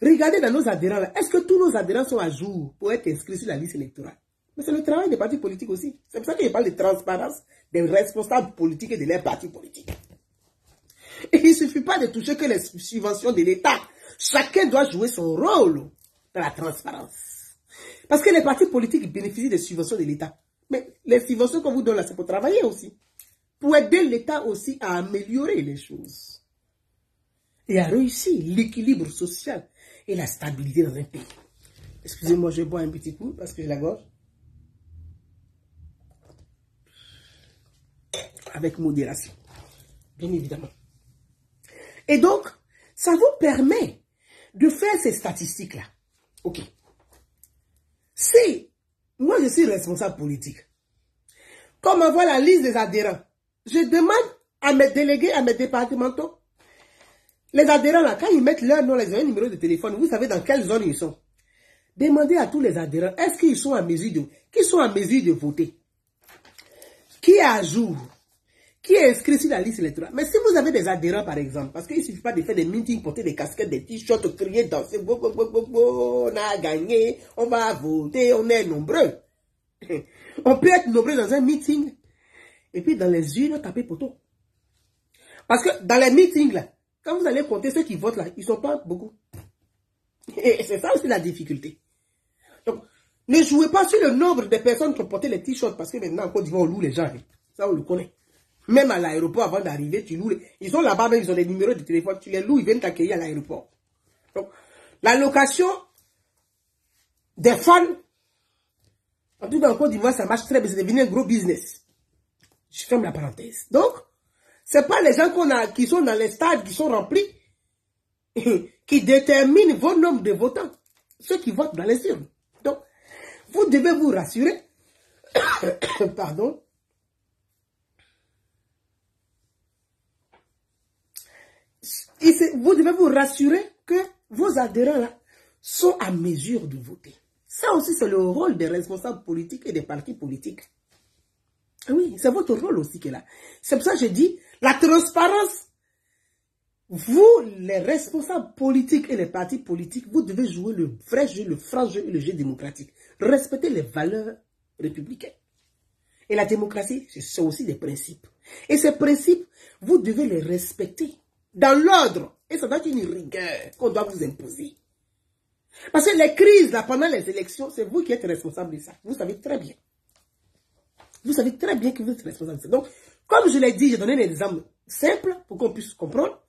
Regardez dans nos adhérents là. Est-ce que tous nos adhérents sont à jour pour être inscrits sur la liste électorale? Mais c'est le travail des partis politiques aussi. C'est pour ça que je parle de transparence des responsables politiques et de leurs partis politiques. Et il ne suffit pas de toucher que les subventions de l'État. Chacun doit jouer son rôle dans la transparence. Parce que les partis politiques bénéficient des subventions de l'État. Mais les subventions qu'on vous donne là, c'est pour travailler aussi. Pour aider l'État aussi à améliorer les choses. Et à réussir l'équilibre social et la stabilité dans un pays. Excusez-moi, je bois un petit coup parce que j'ai la gorge. Avec modération. Bien évidemment. Et donc, ça vous permet de faire ces statistiques-là. Ok. Si moi je suis responsable politique, comme on voit la liste des adhérents, je demande à mes délégués, à mes départementaux, les adhérents là, quand ils mettent leur nom, les numéros de téléphone, vous savez dans quelle zone ils sont. Demandez à tous les adhérents, est-ce qu'ils sont en mesure de voter? Qui est à jour? Qui est inscrit sur la liste électorale? Mais si vous avez des adhérents, par exemple, parce qu'il ne suffit pas de faire des meetings, porter des casquettes, des t-shirts, crier, danser, on a gagné, on va voter, on est nombreux. On peut être nombreux dans un meeting, et puis dans les urnes, taper poteau. Parce que dans les meetings, là, quand vous allez compter ceux qui votent, là, ils ne sont pas beaucoup. Et c'est ça aussi la difficulté. Donc, ne jouez pas sur le nombre de personnes qui ont porté les t-shirts, parce que maintenant, en Côte d'Ivoire, on loue les gens. Ça, on le connaît. Même à l'aéroport, avant d'arriver, tu loues. Ils sont là-bas, ils ont des numéros de téléphone. Tu les loues, ils viennent t'accueillir à l'aéroport. Donc, la location des fans, en tout cas, en Côte d'Ivoire, ça marche très bien. C'est devenu un gros business. Je ferme la parenthèse. Donc, c'est pas les gens qui sont dans les stades, qui sont remplis, qui déterminent vos nombres de votants. Ceux qui votent dans les urnes. Donc, vous devez vous rassurer. Pardon. Vous devez vous rassurer que vos adhérents là sont à mesure de voter. Ça aussi, c'est le rôle des responsables politiques et des partis politiques. Oui, c'est votre rôle aussi qui est là. C'est pour ça que je dis, la transparence, vous, les responsables politiques et les partis politiques, vous devez jouer le vrai jeu, le franc jeu et le jeu démocratique. Respectez les valeurs républicaines. Et la démocratie, c'est aussi des principes. Et ces principes, vous devez les respecter dans l'ordre. Et ça doit être une rigueur qu'on doit vous imposer. Parce que les crises, là, pendant les élections, c'est vous qui êtes responsable de ça. Vous savez très bien. Vous savez très bien que vous êtes responsable de ça. Donc, comme je l'ai dit, j'ai donné un exemple simple pour qu'on puisse comprendre.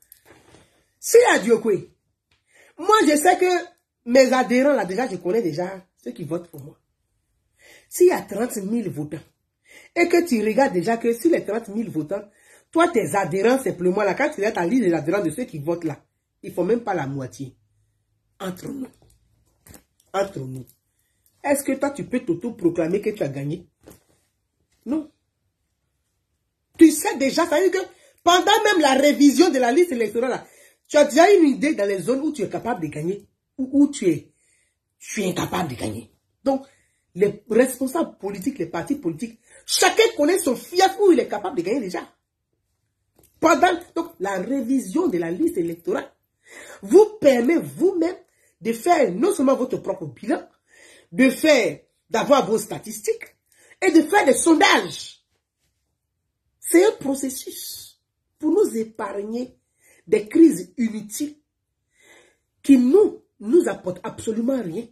Si à Diokwe, moi je sais que mes adhérents, là, déjà, je connais déjà ceux qui votent pour moi. S'il y a 30 000 votants, et que tu regardes déjà que sur les 30 000 votants, toi, tes adhérents, simplement, là, quand tu regardes ta liste des adhérents de ceux qui votent là, ils ne font même pas la moitié. Entre nous. Entre nous. Est-ce que toi, tu peux t'auto-proclamer que tu as gagné? Non. Tu sais déjà, ça veut dire que pendant même la révision de la liste électorale, là, tu as déjà une idée dans les zones où tu es capable de gagner, ou où tu es incapable de gagner. Donc, les responsables politiques, les partis politiques, chacun connaît son fief où il est capable de gagner déjà. Pendant donc, la révision de la liste électorale, vous permet vous-même de faire non seulement votre propre bilan, d'avoir vos statistiques et de faire des sondages. C'est un processus pour nous épargner des crises inutiles qui nous apportent absolument rien,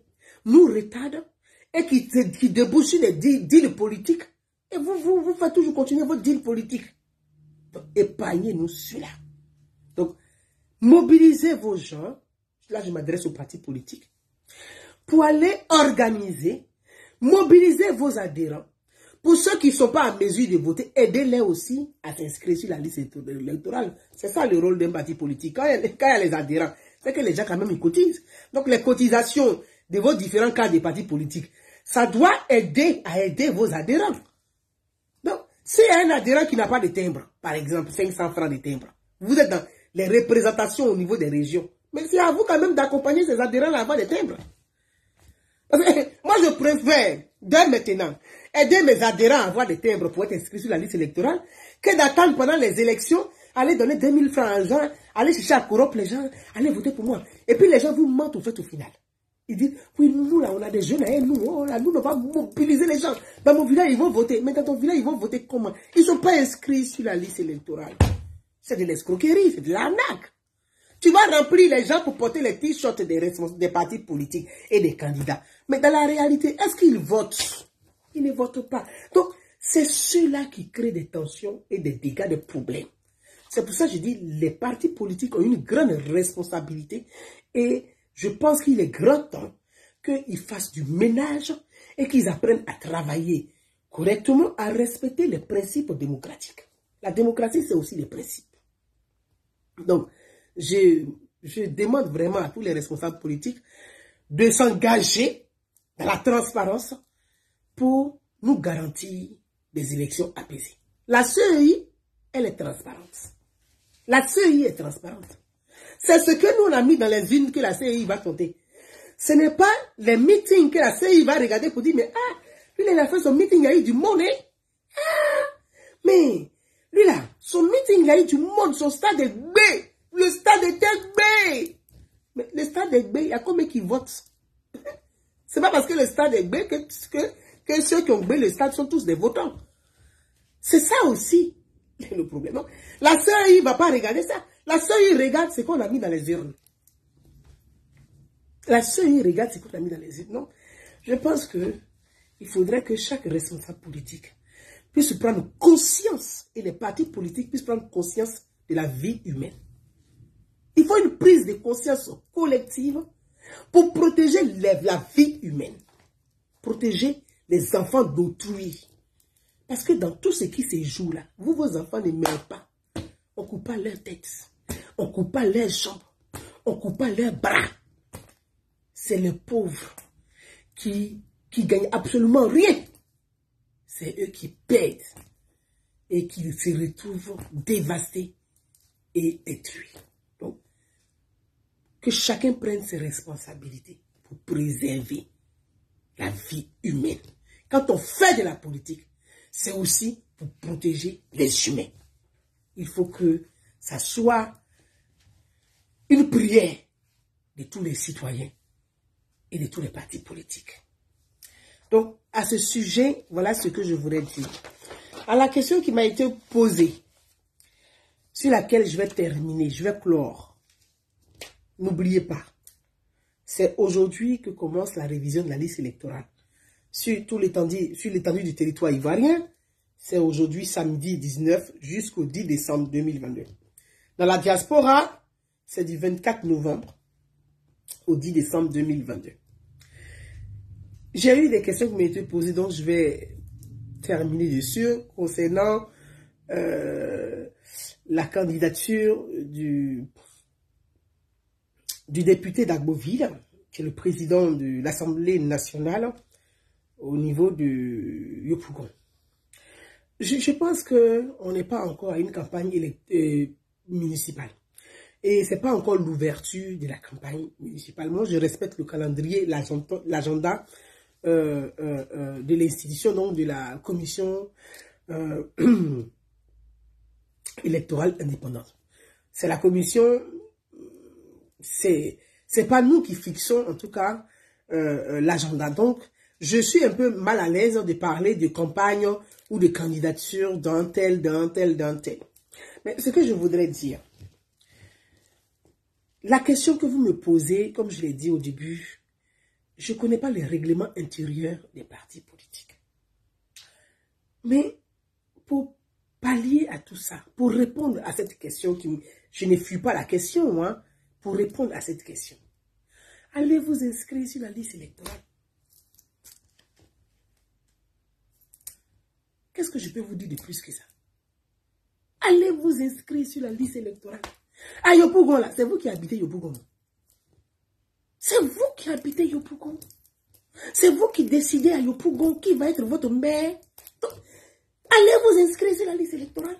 nous retardent et qui débouchent sur des deals politiques. Et vous faites toujours continuer votre deal politique. Donc, épargnez-nous cela. Donc, mobilisez vos gens, là je m'adresse aux partis politiques, pour aller organiser, mobiliser vos adhérents. Pour ceux qui ne sont pas en mesure de voter, aidez-les aussi à s'inscrire sur la liste électorale. C'est ça le rôle d'un parti politique. Quand il y a les adhérents, c'est que les gens quand même ils cotisent. Donc les cotisations de vos différents cadres des partis politiques, ça doit aider à aider vos adhérents. Donc, s'il y a un adhérent qui n'a pas de timbre, par exemple 500 francs de timbre, vous êtes dans les représentations au niveau des régions, mais c'est à vous quand même d'accompagner ces adhérents à avoir des timbres. Parce que, moi je préfère, dès maintenant, aider mes adhérents à avoir des timbres pour être inscrits sur la liste électorale, que d'attendre pendant les élections allez donner 2000 francs aux gens, allez chercher à corrompre les gens, allez voter pour moi. Et puis les gens vous mentent au fait au final. Ils disent, oui, nous là, on a des jeunes, nous, oh, là, nous, on va mobiliser les gens. Dans mon village, ils vont voter. Mais dans ton village, ils vont voter comment? Ils ne sont pas inscrits sur la liste électorale. C'est de l'escroquerie, c'est de l'arnaque. Tu vas remplir les gens pour porter les t-shirts des partis politiques et des candidats. Mais dans la réalité, est-ce qu'ils votent? Ils ne votent pas. Donc, c'est ceux-là qui créent des tensions et des dégâts, des problèmes. C'est pour ça que je dis, les partis politiques ont une grande responsabilité et je pense qu'il est grand temps qu'ils fassent du ménage et qu'ils apprennent à travailler correctement, à respecter les principes démocratiques. La démocratie, c'est aussi les principes. Donc, je demande vraiment à tous les responsables politiques de s'engager dans la transparence pour nous garantir des élections apaisées. La CEI, elle est transparente. La CEI est transparente. C'est ce que nous on a mis dans les unes que la CEI va compter. Ce n'est pas les meetings que la CEI va regarder pour dire, mais lui il a fait son meeting, il a eu du monde. Mais lui là, son meeting, il a eu du monde, son stade est B. Le stade était B. Mais le stade est B, il y a combien qui votent? C'est pas parce que le stade est B que ceux qui ont B le stade sont tous des votants. C'est ça aussi le problème. Non? La CEI ne va pas regarder ça. La CEI regarde ce qu'on a mis dans les urnes. La CEI regarde ce qu'on a mis dans les urnes. Non? Je pense qu'il faudrait que chaque responsable politique puisse prendre conscience, et les partis politiques puissent prendre conscience de la vie humaine. Il faut une prise de conscience collective pour protéger la vie humaine. Protéger les enfants d'autrui. Parce que dans tout ce qui se joue là, vous, vos enfants ne meurent pas. On ne coupe pas leur tête. On ne coupe pas leurs jambes. On ne coupe pas leurs bras. C'est les pauvres qui gagnent absolument rien. C'est eux qui perdent et qui se retrouvent dévastés et détruits. Donc, que chacun prenne ses responsabilités pour préserver la vie humaine. Quand on fait de la politique, c'est aussi pour protéger les humains. Il faut que ça soit une prière de tous les citoyens et de tous les partis politiques. Donc, à ce sujet, voilà ce que je voudrais dire. À la question qui m'a été posée, sur laquelle je vais terminer, je vais clore. N'oubliez pas, c'est aujourd'hui que commence la révision de la liste électorale. Sur l'étendue du territoire ivoirien, c'est aujourd'hui samedi 19 jusqu'au 10 décembre 2022. Dans la diaspora, c'est du 24 novembre au 10 décembre 2022. J'ai eu des questions qui m'ont été posées, donc je vais terminer dessus concernant la candidature du député d'Agboville, qui est le président de l'Assemblée nationale au niveau de Yopougon. Je pense qu'on n'est pas encore à une campagne municipale. Et ce n'est pas encore l'ouverture de la campagne municipale. Moi, je respecte le calendrier, l'agenda de l'institution, donc de la commission électorale indépendante. C'est la commission, c'est pas nous qui fixons en tout cas l'agenda. Donc, je suis un peu mal à l'aise de parler de campagne ou de candidature d'un tel. Mais ce que je voudrais dire, la question que vous me posez, comme je l'ai dit au début, je ne connais pas les règlements intérieurs des partis politiques. Mais pour pallier à tout ça, pour répondre à cette question, je ne fuis pas la question, hein, pour répondre à cette question, allez vous inscrire sur la liste électorale. Qu'est-ce que je peux vous dire de plus que ça? Allez vous inscrire sur la liste électorale. À Yopougon, là, c'est vous qui habitez Yopougon. C'est vous qui habitez Yopougon. C'est vous qui décidez à Yopougon qui va être votre maire. Donc, allez vous inscrire sur la liste électorale.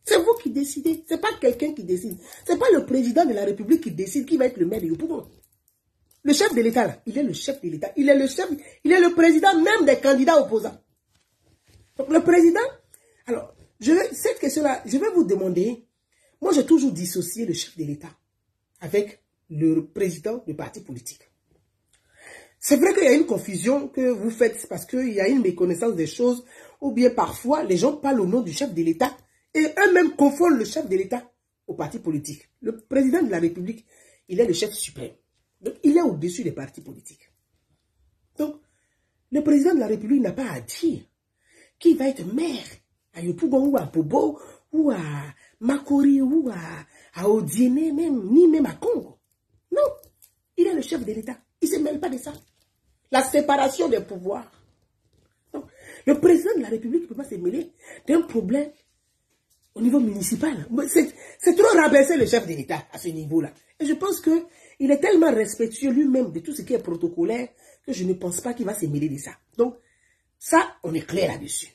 C'est vous qui décidez. Ce n'est pas quelqu'un qui décide. Ce n'est pas le président de la République qui décide qui va être le maire de Yopougon. Le chef de l'État, là, il est le chef de l'État. Il est le président même des candidats opposants. Donc, le président, alors, Cette question-là, je vais vous demander, moi j'ai toujours dissocié le chef de l'État avec le président du parti politique. C'est vrai qu'il y a une confusion que vous faites parce qu'il y a une méconnaissance des choses, ou bien parfois les gens parlent au nom du chef de l'État et eux-mêmes confondent le chef de l'État au parti politique. Le président de la République, il est le chef suprême. Donc il est au-dessus des partis politiques. Donc, le président de la République n'a pas à dire qui va être maire à Yopougon ou à Bobo ou à Makori ou à Odiene même, ni même à Congo. Non, il est le chef de l'État. Il ne se mêle pas de ça. La séparation des pouvoirs. Donc, le président de la République ne peut pas se mêler d'un problème au niveau municipal. C'est trop rabaisser le chef de l'État à ce niveau-là. Et je pense qu'il est tellement respectueux lui-même de tout ce qui est protocolaire que je ne pense pas qu'il va se mêler de ça. Donc, ça, on est clair là-dessus.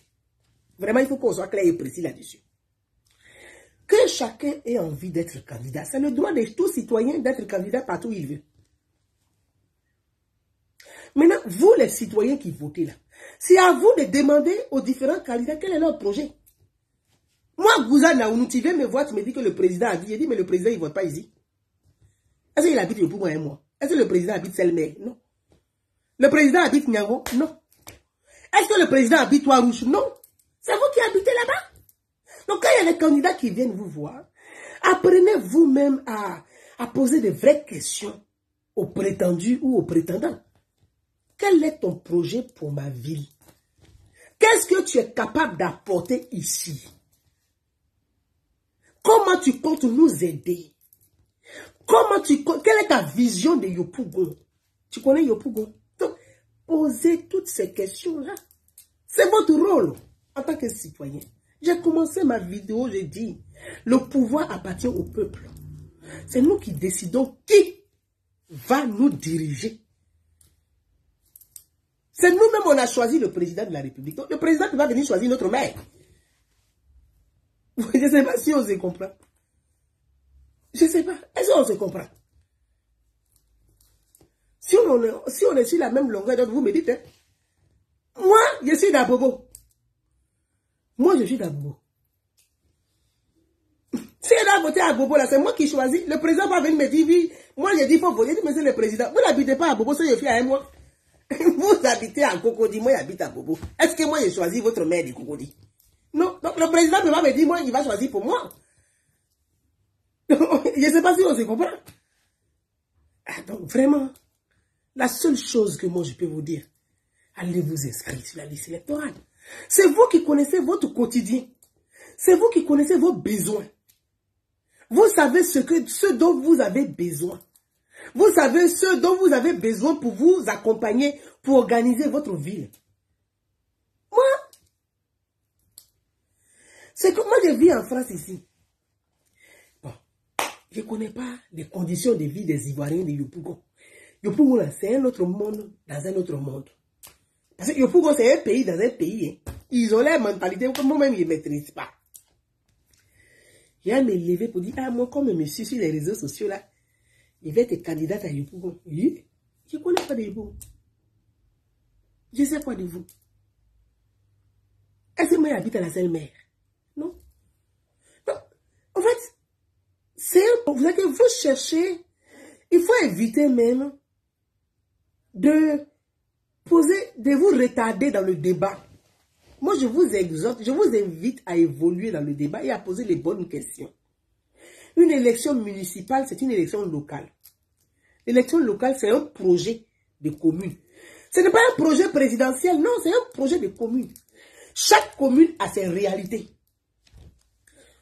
Vraiment, il faut qu'on soit clair et précis là-dessus. Que chacun ait envie d'être candidat, c'est le droit de tout citoyen d'être candidat partout où il veut. Maintenant, vous les citoyens qui votez là, c'est à vous de demander aux différents candidats quel est leur projet. Moi, Gouzana, tu viens me voir, tu me dis que le président a dit, j'ai dit, mais le président, il ne vote pas ici. Est-ce qu'il habite pour moi et moi? Est-ce que le président habite Selmer? Non. Le président habite Nyango? Non. Est-ce que le président habite Trois-Rouges? Non. C'est vous qui habitez là-bas. Donc, quand il y a des candidats qui viennent vous voir, apprenez vous-même à poser de vraies questions aux prétendus ou aux prétendants. Quel est ton projet pour ma ville? Qu'est-ce que tu es capable d'apporter ici? Comment tu comptes nous aider? Quelle est ta vision de Yopougon? Tu connais Yopougon? Donc, posez toutes ces questions-là. C'est votre rôle en tant que citoyen. J'ai commencé ma vidéo, j'ai dit, le pouvoir appartient au peuple. C'est nous qui décidons qui va nous diriger. C'est nous-mêmes, on a choisi le président de la République. Donc, le président ne peut pas venir choisir notre maire. Je ne sais pas si on se comprend. Je ne sais pas. Est-ce qu'on se comprend? Si on est sur la même longueur d'onde, vous me dites, hein? Moi, je suis d'Abobo. Moi, je suis d'Abobo. Si elle a voté à Bobo, là, c'est moi qui choisis. Le président va venir me dire, oui, moi, je dis, il faut voter. Je dis, monsieur le président, vous n'habitez pas à Bobo, c'est je suis à moi. Vous habitez à Cocody, moi, j'habite à Bobo. Est-ce que moi, j'ai choisi votre maire de Cocody? Non. Donc, le président ne va me dire, moi, il va choisir pour moi. Je ne sais pas si on se comprend. Ah, donc, vraiment, la seule chose que moi, je peux vous dire, allez vous inscrire sur la liste électorale. C'est vous qui connaissez votre quotidien. C'est vous qui connaissez vos besoins. Vous savez ce dont vous avez besoin. Vous savez ce dont vous avez besoin pour vous accompagner, pour organiser votre ville. Moi, c'est que moi je vis en France ici. Bon, je ne connais pas les conditions de vie des Ivoiriens de Yopougon. Yopougon, c'est un autre monde dans un autre monde. Parce que Yopougon, c'est un pays dans un pays. Hein. Ils ont la mentalité que moi-même, je ne maîtrise pas. Il va me lever pour dire, ah, moi, comme je me suis sur les réseaux sociaux là, il va être candidat à Yopougon. Oui, je ne connais pas de Yopougon. Je sais quoi de vous. Est-ce que moi, j'habite à la Selmer? Non. Non. En fait, c'est vous savez que vous cherchez, il faut éviter même de vous retarder dans le débat. Moi, je vous exhorte, je vous invite à évoluer dans le débat et à poser les bonnes questions. Une élection municipale, c'est une élection locale. L'élection locale, c'est un projet de commune. Ce n'est pas un projet présidentiel, non, c'est un projet de commune. Chaque commune a ses réalités.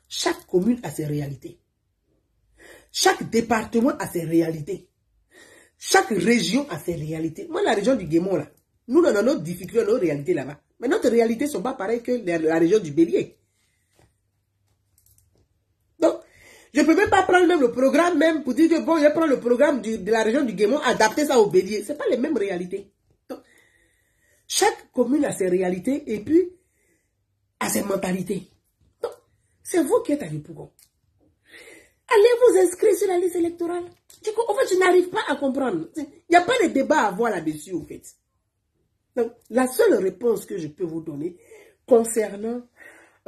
Chaque commune a ses réalités. Chaque département a ses réalités. Chaque région a ses réalités. Moi, la région du Guémon, là, nous, on a notre difficulté, nos réalités là-bas. Mais notre réalité ne sont pas pareilles que la région du Bélier. Donc, je ne peux même pas prendre même le programme même pour dire que bon, je prends le programme de la région du Guémon, adapter ça au Bélier. Ce n'est pas les mêmes réalités. Donc, chaque commune a ses réalités et puis a ses mentalités. Donc, c'est vous qui êtes à Yopougon. Allez vous inscrire sur la liste électorale. En fait, je n'arrive pas à comprendre. Il n'y a pas de débat à avoir là-dessus, en fait. Donc, la seule réponse que je peux vous donner concernant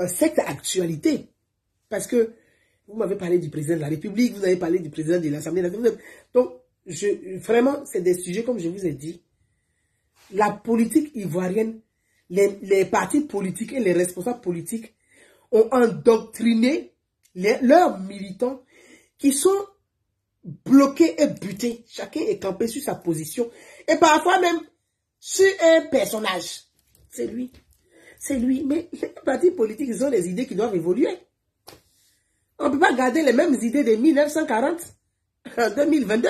cette actualité. Parce que vous m'avez parlé du président de la République, vous avez parlé du président de l'Assemblée nationale. Donc, vraiment, c'est des sujets, comme je vous ai dit. La politique ivoirienne, les partis politiques et les responsables politiques ont endoctriné leurs militants qui sont bloqués et butés. Chacun est campé sur sa position. Et parfois même sur un personnage. C'est lui. C'est lui. Mais les partis politiques, ils ont des idées qui doivent évoluer. On ne peut pas garder les mêmes idées de 1940 en 2022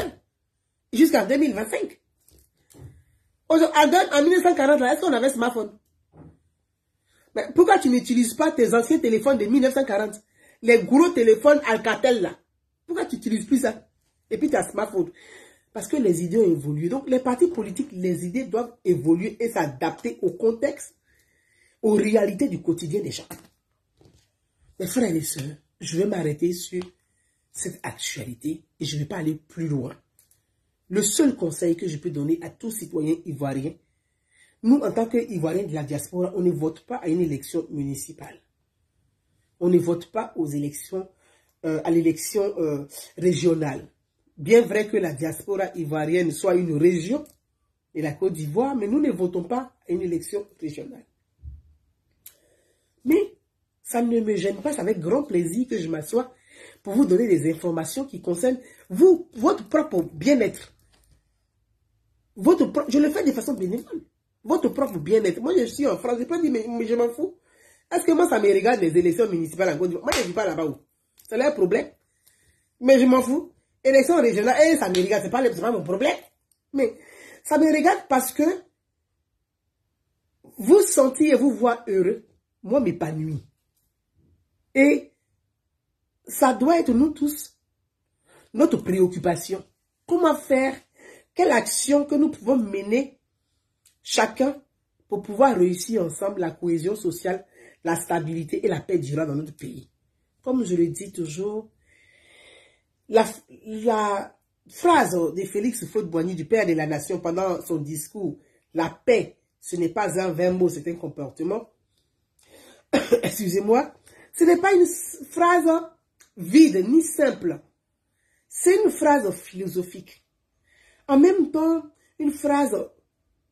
jusqu'en 2025. En 1940, est-ce qu'on avait smartphone? Mais pourquoi tu n'utilises pas tes anciens téléphones de 1940? Les gros téléphones Alcatel là. Pourquoi tu n'utilises plus ça? Et puis tu as smartphone. Parce que les idées ont évolué. Donc les partis politiques, les idées doivent évoluer et s'adapter au contexte, aux réalités du quotidien des gens. Mes frères et sœurs, je vais m'arrêter sur cette actualité et je ne vais pas aller plus loin. Le seul conseil que je peux donner à tous citoyens ivoiriens, nous, en tant qu'Ivoiriens de la diaspora, on ne vote pas à une élection municipale. On ne vote pas aux élections, à l'élection régionale. Bien vrai que la diaspora ivoirienne soit une région de la Côte d'Ivoire, mais nous ne votons pas à une élection régionale. Mais ça ne me gêne pas, c'est avec grand plaisir que je m'assois pour vous donner des informations qui concernent vous, votre propre bien-être. Je le fais de façon bénévole. Votre propre bien-être. Moi, je suis en France, je peux dire, mais je m'en fous. Est-ce que moi, ça me regarde les élections municipales en Côte d'Ivoire? Moi, je ne vis pas là-bas où. C'est leur problème. Mais je m'en fous. Élections régionales, ça me regarde, c'est pas mon problème. Mais ça me regarde parce que vous sentir et vous voir heureux, moi, m'épanouis. Et ça doit être nous tous, notre préoccupation. Comment faire? Quelle action que nous pouvons mener chacun pour pouvoir réussir ensemble la cohésion sociale, la stabilité et la paix durable dans notre pays. Comme je le dis toujours, la phrase de Félix Houphouët-Boigny, du père de la nation, pendant son discours, la paix, ce n'est pas un vain mot, c'est un comportement. Excusez-moi, ce n'est pas une phrase vide ni simple. C'est une phrase philosophique. En même temps, une phrase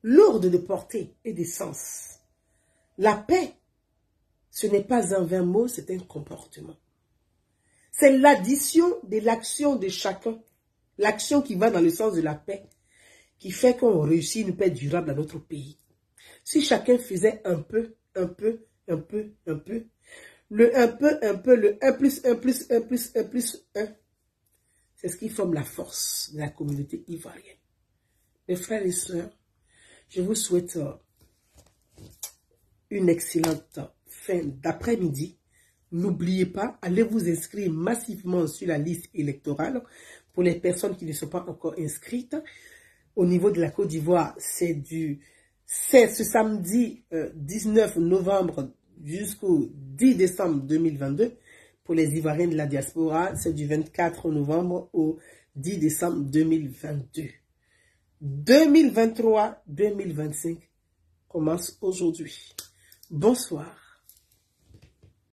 lourde de portée et de sens. La paix, ce n'est pas un vain mot, c'est un comportement. C'est l'addition de l'action de chacun, l'action qui va dans le sens de la paix, qui fait qu'on réussit une paix durable dans notre pays. Si chacun faisait un peu, le un peu, le 1 plus 1 plus 1 plus 1 plus 1, c'est ce qui forme la force de la communauté ivoirienne. Mes frères et sœurs, je vous souhaite une excellente fin d'après-midi. N'oubliez pas, allez vous inscrire massivement sur la liste électorale pour les personnes qui ne sont pas encore inscrites. Au niveau de la Côte d'Ivoire, c'est ce samedi 19 novembre jusqu'au 10 décembre 2022. Pour les Ivoiriens de la diaspora, c'est du 24 novembre au 10 décembre 2022. 2023-2025 commence aujourd'hui. Bonsoir.